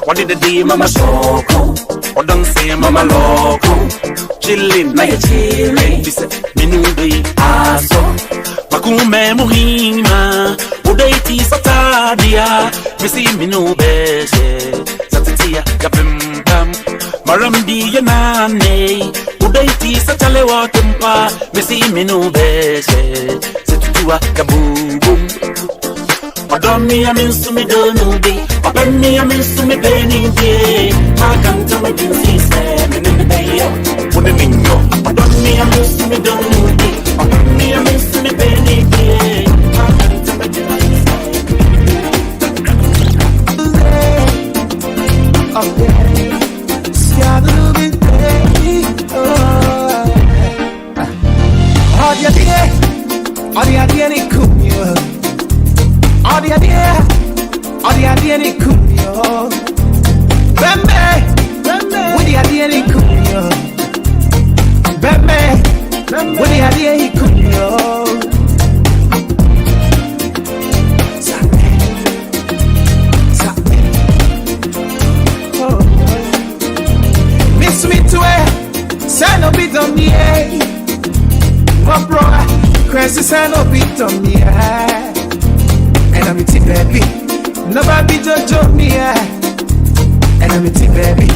what did the day mama shoko, or don't say mama loco. Chillin', na ya chillin'. Dise, minudi, aso. Makume muhima. Udaiti satadia. Misi minu beshe. Satitia, ya pimpam. Maramdi ya nane. Udaiti satale watumpa. Misi minu beshe. Situtua, ya boom. Odomi ya minsumi donubi. Opemi ya minsumi penidi. Makanta maginsi se. Minimbeyo. When I'm in your, I don't need a miss me, don't need it. I don't need a miss me, penny. Sign up it on me, and I'm it, baby. Nobody judge me, and I'm it, baby.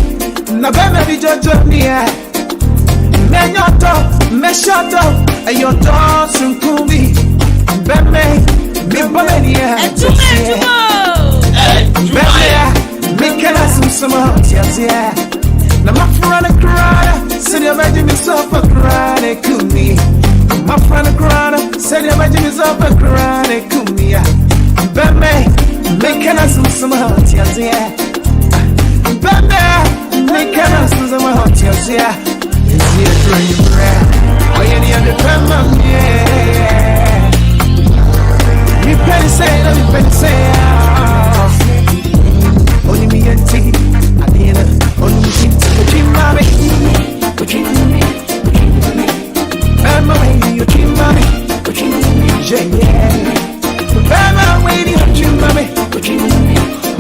Nobody judge me, man. Your dog, me shut up, and your dog soon cool me. Baby, me bully, me can have some yeah. Now my friend a cry, said you imagine me suffer crying, cool me. My friend a cry, said you imagine me suffer crying, cool me. Baby, me can have some yeah. Baby. me can't lose my hot tears, yeah. It's here for you, breath. Oh, yeah, the other time, yeah. Me penny say, let me penny say, only me and tea. I need it, only me tea. But you, mommy, but you, I'm away, you keep mommy, but you, yeah. I'm waiting on you, mommy, but you,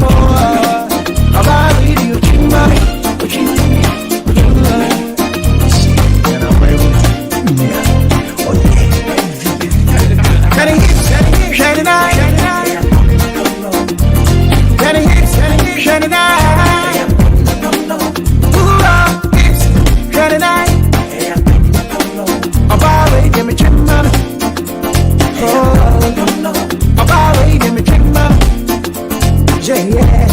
oh, I'm waiting on you, mommy, but you, and I'm waiting, yeah, oh yeah. Shining hips, shining eye, shining hips, shining eye, ooh, hips, shining eye. About give me check, mommy. Oh, about give me check, mommy. Yeah.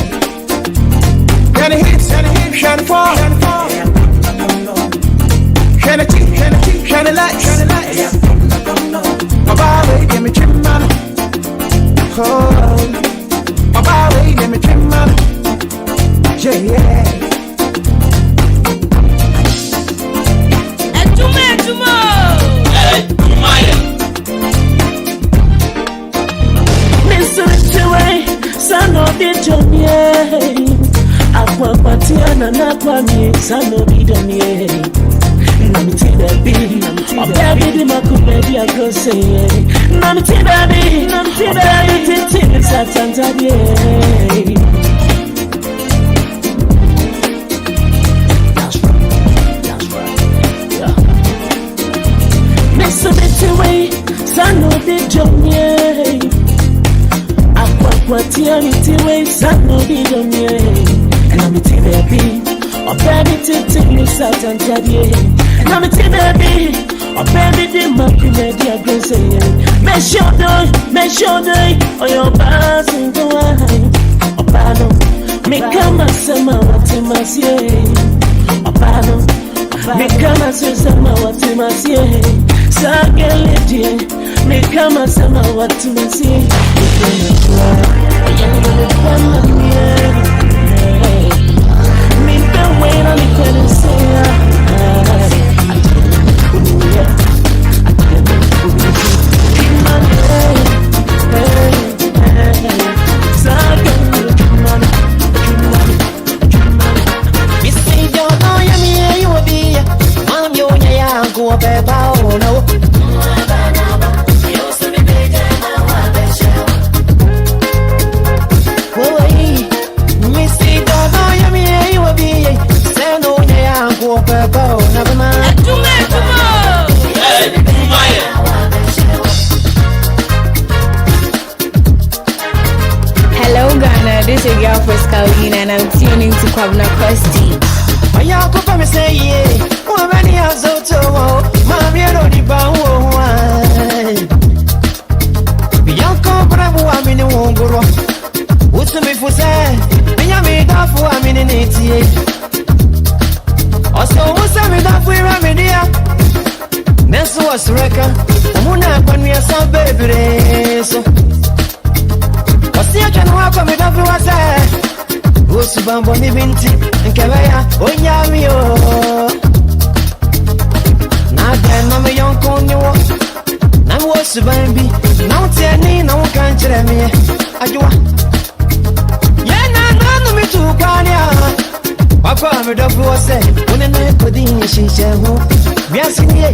Shiny hip, shiny fall. Shiny teeth, shiny lights. About give me check, mommy. Oh, about give me check, mommy. Yeah. Sano di domie, akwa patiana na kwa mi. Sano di domie, namiti baby, baby di makubebi akose. Namiti baby, baby titi satanta die. That's right, yeah. Miss a way, sano di domie. What you need to waste, I know they don't hear. And I'm a baby, or baby to take me out and tell you. And I'm a baby, or baby to make you ready. I'm going to say, make sure they, or your bars and go on. Or pardon, make come and say my what you must say. Or pardon, make come and say what you must say. Sagele, make come and say what you must say. Hello Ghana, this is your girl Kwabena and I'm tuning to Kwabena Costy. Bambo ni binti nkebeya onyami o na gana me yonko niwo na wo subambi na utiani na wo kanchire me ajwa ye na no me tu kwania wakwa me dofu ose one na kodin shishe ho biasi nie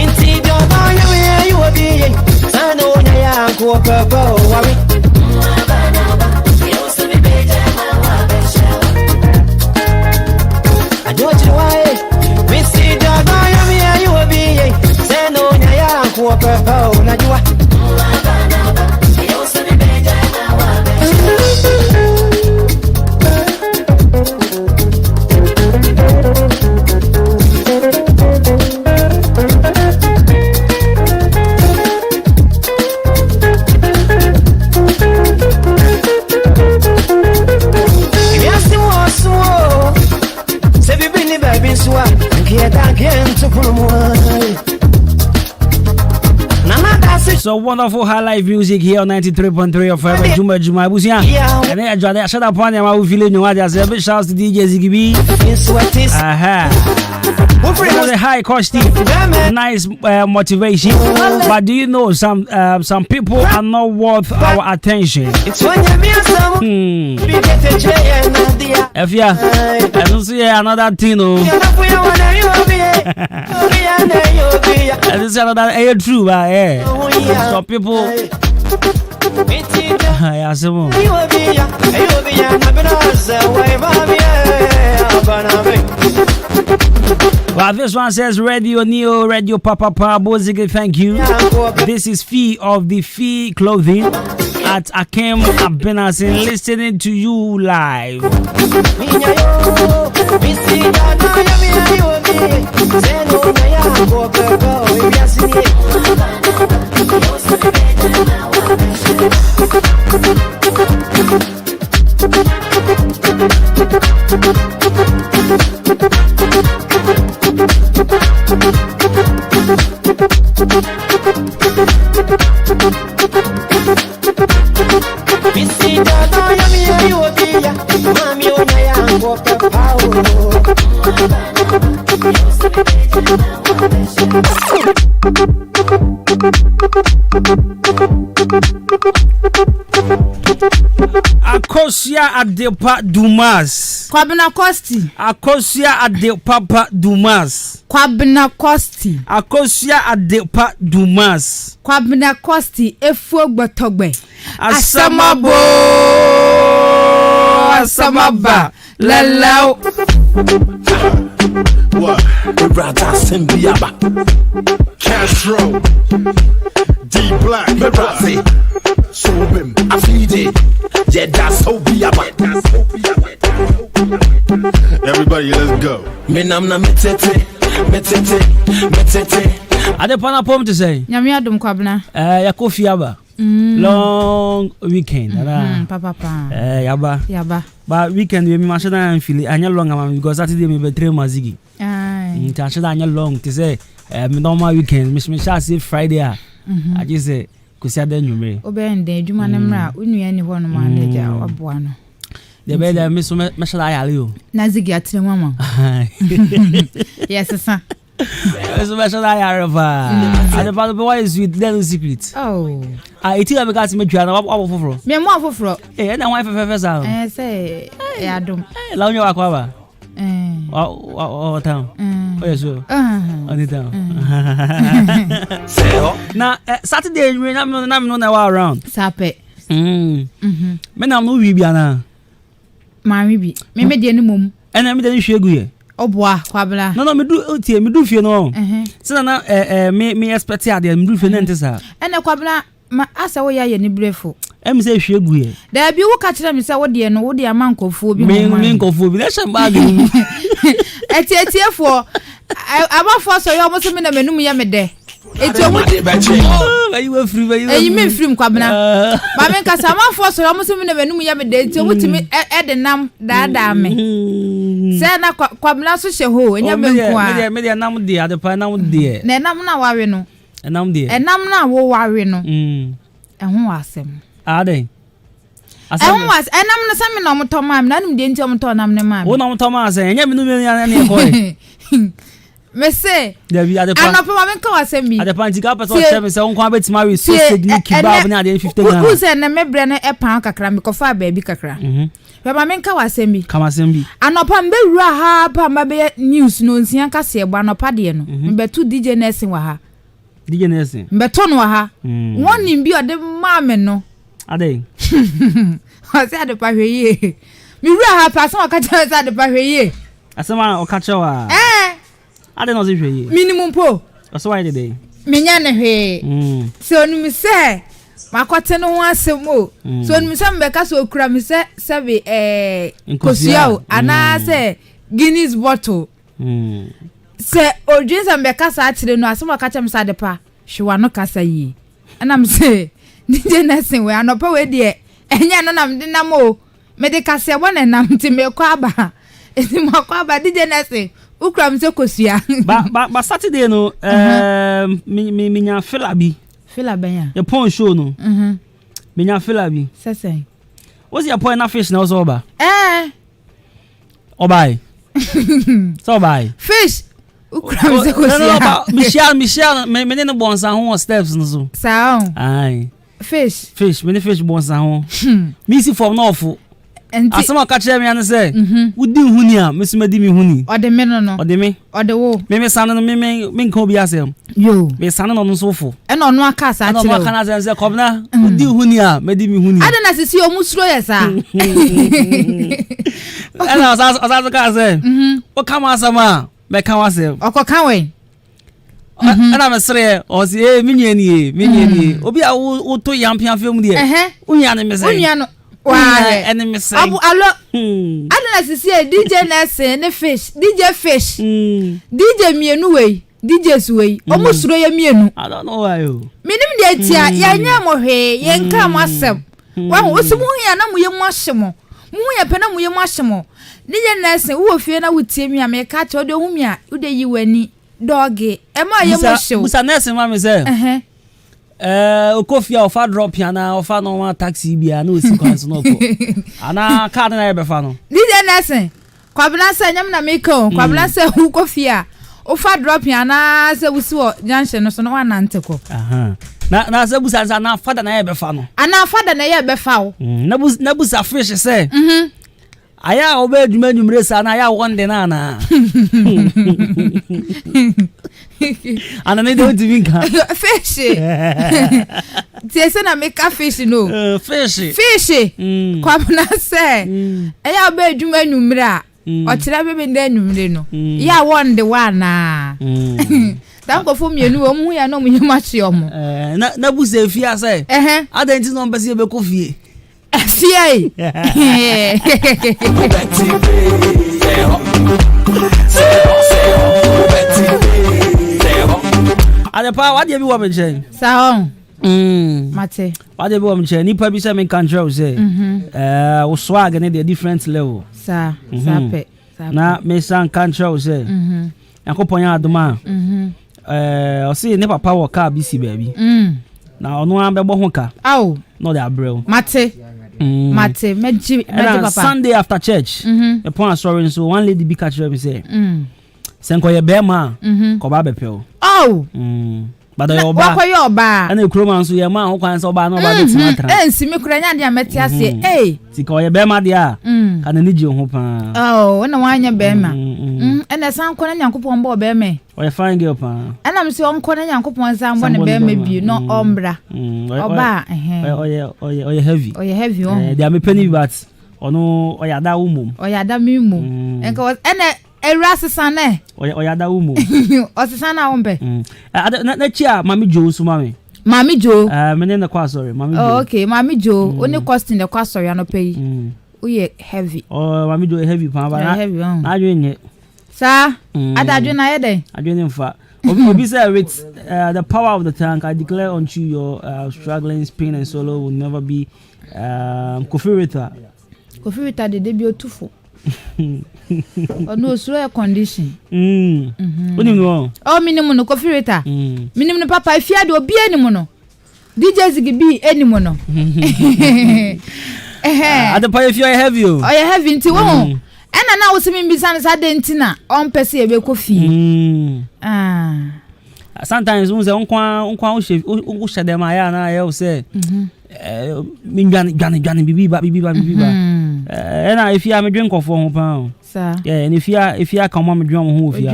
inti do na ye you obi sana onya ya ko papa wawi So wonderful high life music here on 93.3 of Adwuma Adwuma Abusia. And then I shut up on them. I will feel you. I say big shouts to DJ Ziggy B. The high Costy, nice motivation. But do you know some people are not worth our attention? If you, I don't see another thing. This is another true, some people. Well, this one says Radio Neo, Radio Papa Bozige, thank you. This is Fee of the Fee Clothing at Akem Abenasin, listening to you live. Akosia Adwuma Dumas. Kwabena Costy. Akosia Adwuma Dumas. Kwabena Costy. Akosia Adwuma Dumas. Kwabena Costy efu gbotogbe. Asamabo. Asamaba. Lalau. What? The brother Simbiaba. Castro. D Black. Merazi. Sobim. Afide. Everybody, let's go. Adepana pom to say. Nyame adom Kwabena. Yakofiaba. Long weekend. Papa. Yaba. But weekend we must not feel anya long because Saturday me be 3 mazigi. Anya long to say normal weekend. Me say Friday. I just say kusiade nyume. Obende Adwuma na mra unua ni ho no ma leja aboa no. The better me so me shall I you. Nazigi atire mama. Yes sir. So me shall I arava. And the boy is with little secret. Oh. It is because me twa na wa foforo. Me mo foforo. Na wife fefe sa. Say adom. La onye wakwa ba. What town? Oh yes, sir. On the town. Now Saturday we na around. Sape. Me na no wi bia na. Mami bi. Me de ni mom. Na me de ni hwegu ye. Oboa Kwabena. No me do fie no. Say na me expect ade me do fie na ntesa. Na Kwabena ma asa wo ya ni brefo. Em say hwegu ye. Da bi wo ka kire me say wo de no wo de amankofo bi mo. Me nkofo bi na shamba etiefo abafo so yo mo so me na menum ya me de eto mo bayi we free eyi me free Kwabena ba me nka samafo so yo mo so me na menum ya me de eto mo timi de nam da me se na Kwabena so hye ho enya me nko a me de nam de adepa nam de na nam na wawe no nam de nam na wo wawe no ehun asem ade ehun was enam no se me na mo to mam na num de nti mo to nam ne mam wo na mo to mam se enya me no me ya ne ko me say David adepa anopa ma me ka wasem bi adepa ntika person che me se won kwa betima we so signi kebab na ade 50 Ghana who say na me bre na e pan kakra me ko fa ba bi kakra we ma me ka wasem bi kama sem bi anopa mbe wura ha pa ma be news no nsia ka se egba anopa de no mbe tu DJ Nelson wa ha DJ Nelson mbe to no wa ha woni bi ode ma me no ade o se ade pa hweye mi wura ha pa so ka cha se ade pa hweye asema o ka cha wa ade no se hweye minimum po o so why dey menya ne hwe so onu mi se makote no ho asem o so onu mi se mbe ka so okura mi se sebe kosiao ana se Guinness bottle se odwinsa mbe ka sa atire no asem ka cha mi sa de pa hwa no kasa yi ana mi se DJ Nelson we anopa we de enya no nam de nam o me de kase ebo na nam ti me kwa aba eti mo kwa aba DJ Nelson ukura mi se kosua ba Saturday no me nya Fila benya. Your point show no. Menya fila bi. Sese. What's your point na fish na also oba? Obai. So obai. Fish. Ukram se ko sia. Michelle, me no bonsa ho steps no so. Sao. Ai. Fish. Me fish bonsa ho. Me si from north. Asama ka kire me an say. Wudi huni a, me so madi me huni. Ode me no. Ode me. Ode wo. Me san no me nka obi asem. Yo. Me san no no so fo. E no aka sa kire. No aka na say Kwabena. Wudi huni a, madi me huni. Ada na sisi o musuro ye sa. Ana asa ka say. O kama asama. Me kan wasem. Okokan we. Ana mesre o si minyeni obi a wo to yampia fam de unya ne mese unya no wa ene mese abu alo adana sisi DJ Nelson ne fish DJ mienu we DJ suwe omo suro ye mienu I don't know why you minim de tia ya nya mo hwe ye nka mo asem wa ho osimu ya na mo ye mo ahyemo mu ye pe na mo ye mo ahyemo DJ Nelson wo fie na wutie mi a me ka che ode hu mi a ode yi wani doggy ema ye mo show Musa Nelson ma me say okofia ofa drop ya na ofa no ma taxi bia na osi kwan so no ko ana card na ye be fa no DJ Nelson Kwabena say nyam na me ko Kwabena say okofia ofa drop ya na say wusi wo junction no so no wana nteko na say busa na fada na ye be fa no ana fada na ye be fa wo na busa fish say aya obe adwuma nwumre sa na aya wonde na na ana ne do divinka fish tiese na make fish no fish Kwabena say aya obe adwuma nwumre a o kira bebe nda nwumre no ya wonde wa na danko fo mienu wo mu ya no mu nyama chi omo na busa fia say adanti no mpese be ko fie fie Adepa what dey be wo me che sao mate what dey be wo me che ni pa bi say me control say wo swag na dey different level pe na me san control say yakopon ya adoma o say ne papa wo car bi si baby na ono an be bo ho ka no dey abrel mate papa Sunday after church the point sorry so one lady be catch me say senko ye be ma ko ba be pe but the oba wa yo ba ana kroma nso ye ma ho kwan so ba na oba be tina tra ensi me kura nya dia meti ase ti ko ye be ma dia kana ni ji ho pa na wanya be ma ena san ko na Nyankopon bo be me o ye fine girl pa ena me se onko na Nyankopon san bo ne be me bi no ombra oba o ye heavy dia me penny but ono o ya da umum enka ena erasisane oyada umu osisana ombe na chia mami jo so mami jo me ne kwa sorry mami jo okay mami jo oni costing the kwa sorry no pay we heavy mami jo heavy pa ba na adwenye sa adadwe na ye den adwenye mfa obi say with the power of the tank I declare unto your struggling pain and sorrow will never be kofirita de debi otufo no slow condition no minimum no kofirita minimum no papa ifia de obi animu no DJ Ziggy animu no adepa ifia heavy heavy nti wo ena na wo simi mbisa sa de ntina on pese e be kofi sometimes we say onkwa o shede ma ya na ya o say gani bibi ba ena ifia me dwen kofo ho pa ifia kan mo me dwen ho ofia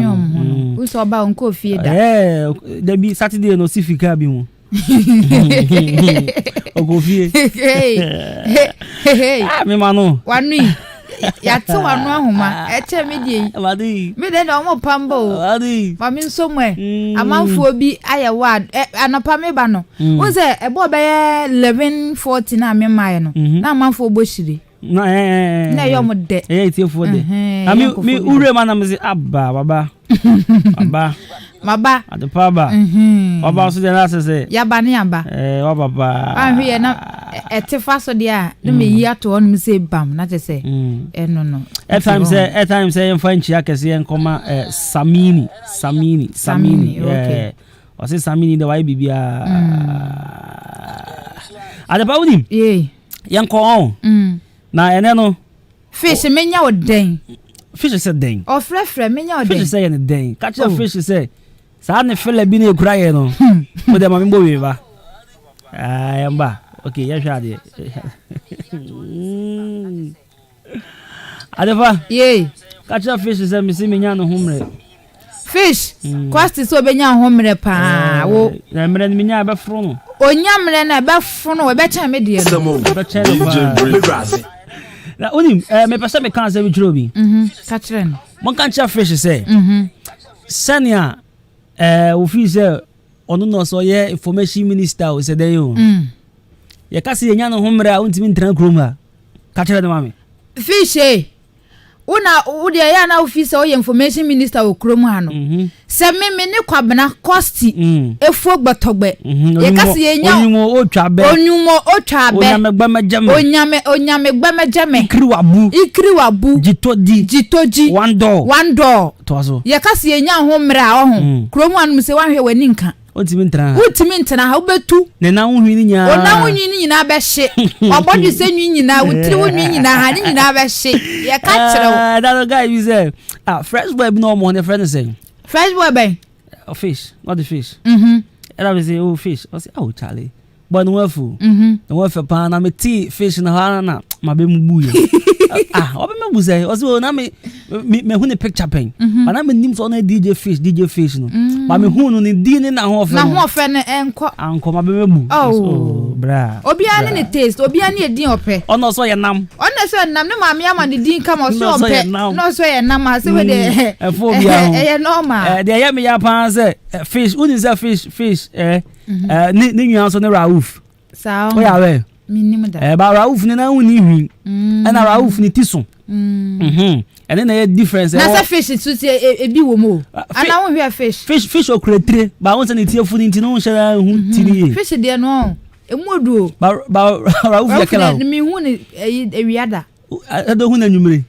we so ba onko ofie da there be Saturday no sifika bi mu ogofie me manu wanu yate wanu ahoma eche me die me de no mo pambo ma mi nso mwe amanfo bi ayewa anopa me ba no wo se ebo be 11:40 na me maye no na amanfo boshire na yo mo de tie fo de mi ure ma na me se baba adepa ba baba so de na se ya ba ne aba wa baba ahwe na etifa so de a no me yi ato on me se bam na te se no at time say en fanchi akese en koma samini okay o se Samini de why bibia adeba unim yanko on na ene no fish menya oden fish say den o frefre menya oden fish say en den catch the fish say sa ne fele bi na ekura ye no mo de ma me bo we ba yamba okay ya hwa de adeba catch the fish say me see menya no humre fish Costy so benya homre pa wo na mre ni menya be fro no onyamre na be fro no we be chan me de na onim me pese me kan say we juro bi ka kire no mon kan cha fish say sania wo fi say onu no so ye information minister o say dey o ye ka say nya no homre a untimi ntran kroma ka kire no mame fish una udi ya na office o information minister o krom ha no se me ne Kwabena Costy efu gbotogbe ye kasi ye nya onyumo otwabe onyame gbemejeme ikriwabu jitoji one door toaso ye kasi ye nya ho mra ho krom ha no se wanhwe wani nka Utimi ntana ha obetu ne na unhwi ni nya ona unhwi ni nyina be hye obodi se nwi nyina utiri unhwi nyina ha ni nyina be hye ye ka kire that guy you say fresh boy no more ne friend say fresh boy ben fish not the fish and I say oh fish I say oh Charlie but no wafu no wafu pa na me tea fish na ha na ma be mu bu ye obi me bu say o say na me hu ne picture pen but na me nim so na DJ fish no but me hu no ne di ne na ho ofe ne anko ma be me bu oh bra obi an ne taste obi an ne din ope ono so ye nam ne ma me ama ne din kama so ope no so ye nam ase we de phobia e normal de ye me ya pan say fish uni say fish ni nyan so ne Rauf sao o ya we minimum da ba Rauf ni na uni hwi na Rauf ni tiso and then the difference na say fish so e bi wo mo ana won hwe fish okretre ba won say ni tie fu ni ntino hwe hu tiri fish de no emuodu ba Rauf ya kala mi hu ni ewiada ado hu na nwumre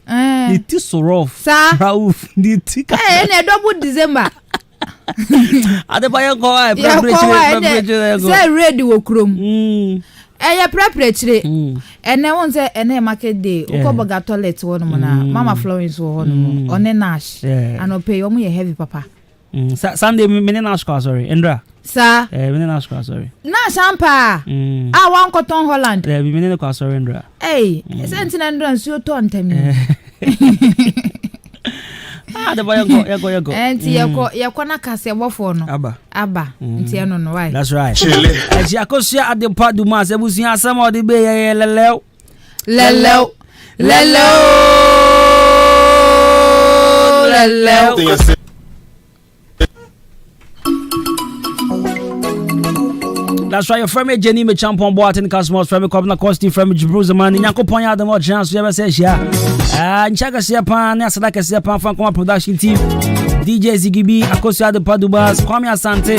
ni tiso rough Rauf ni tika na double December adebaya ko ai preparation say ready wo krom eye preparation ene won say ene market day uko boga toilet wo no na mama Florence wo no one nash anope omo ye heavy papa Sunday me nash ko sorry Endra sa me nash ko sorry na champa wan cotton Holland me ne ko sorry Endra sentina Endra nsuo to ntami the boy go enti yako na kase bofo no aba enti eno no why that's right eji akosia Adwuma Adwuma se busu asem odi be ye lelew that's right, your friend Jenny me champion boy in Cosmos from Kwabena Costy from Bruce man Yakopon ya the more chance you ever say share nchaka sia pa na sadaka sia pa fan koma production team DJ Zigibi Akosia Adwuma Adwuma Kwame Asante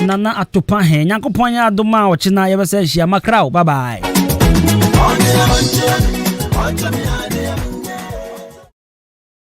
Nana Atopa he Yakopon ya Adwuma o china you ever say share makrao bye bye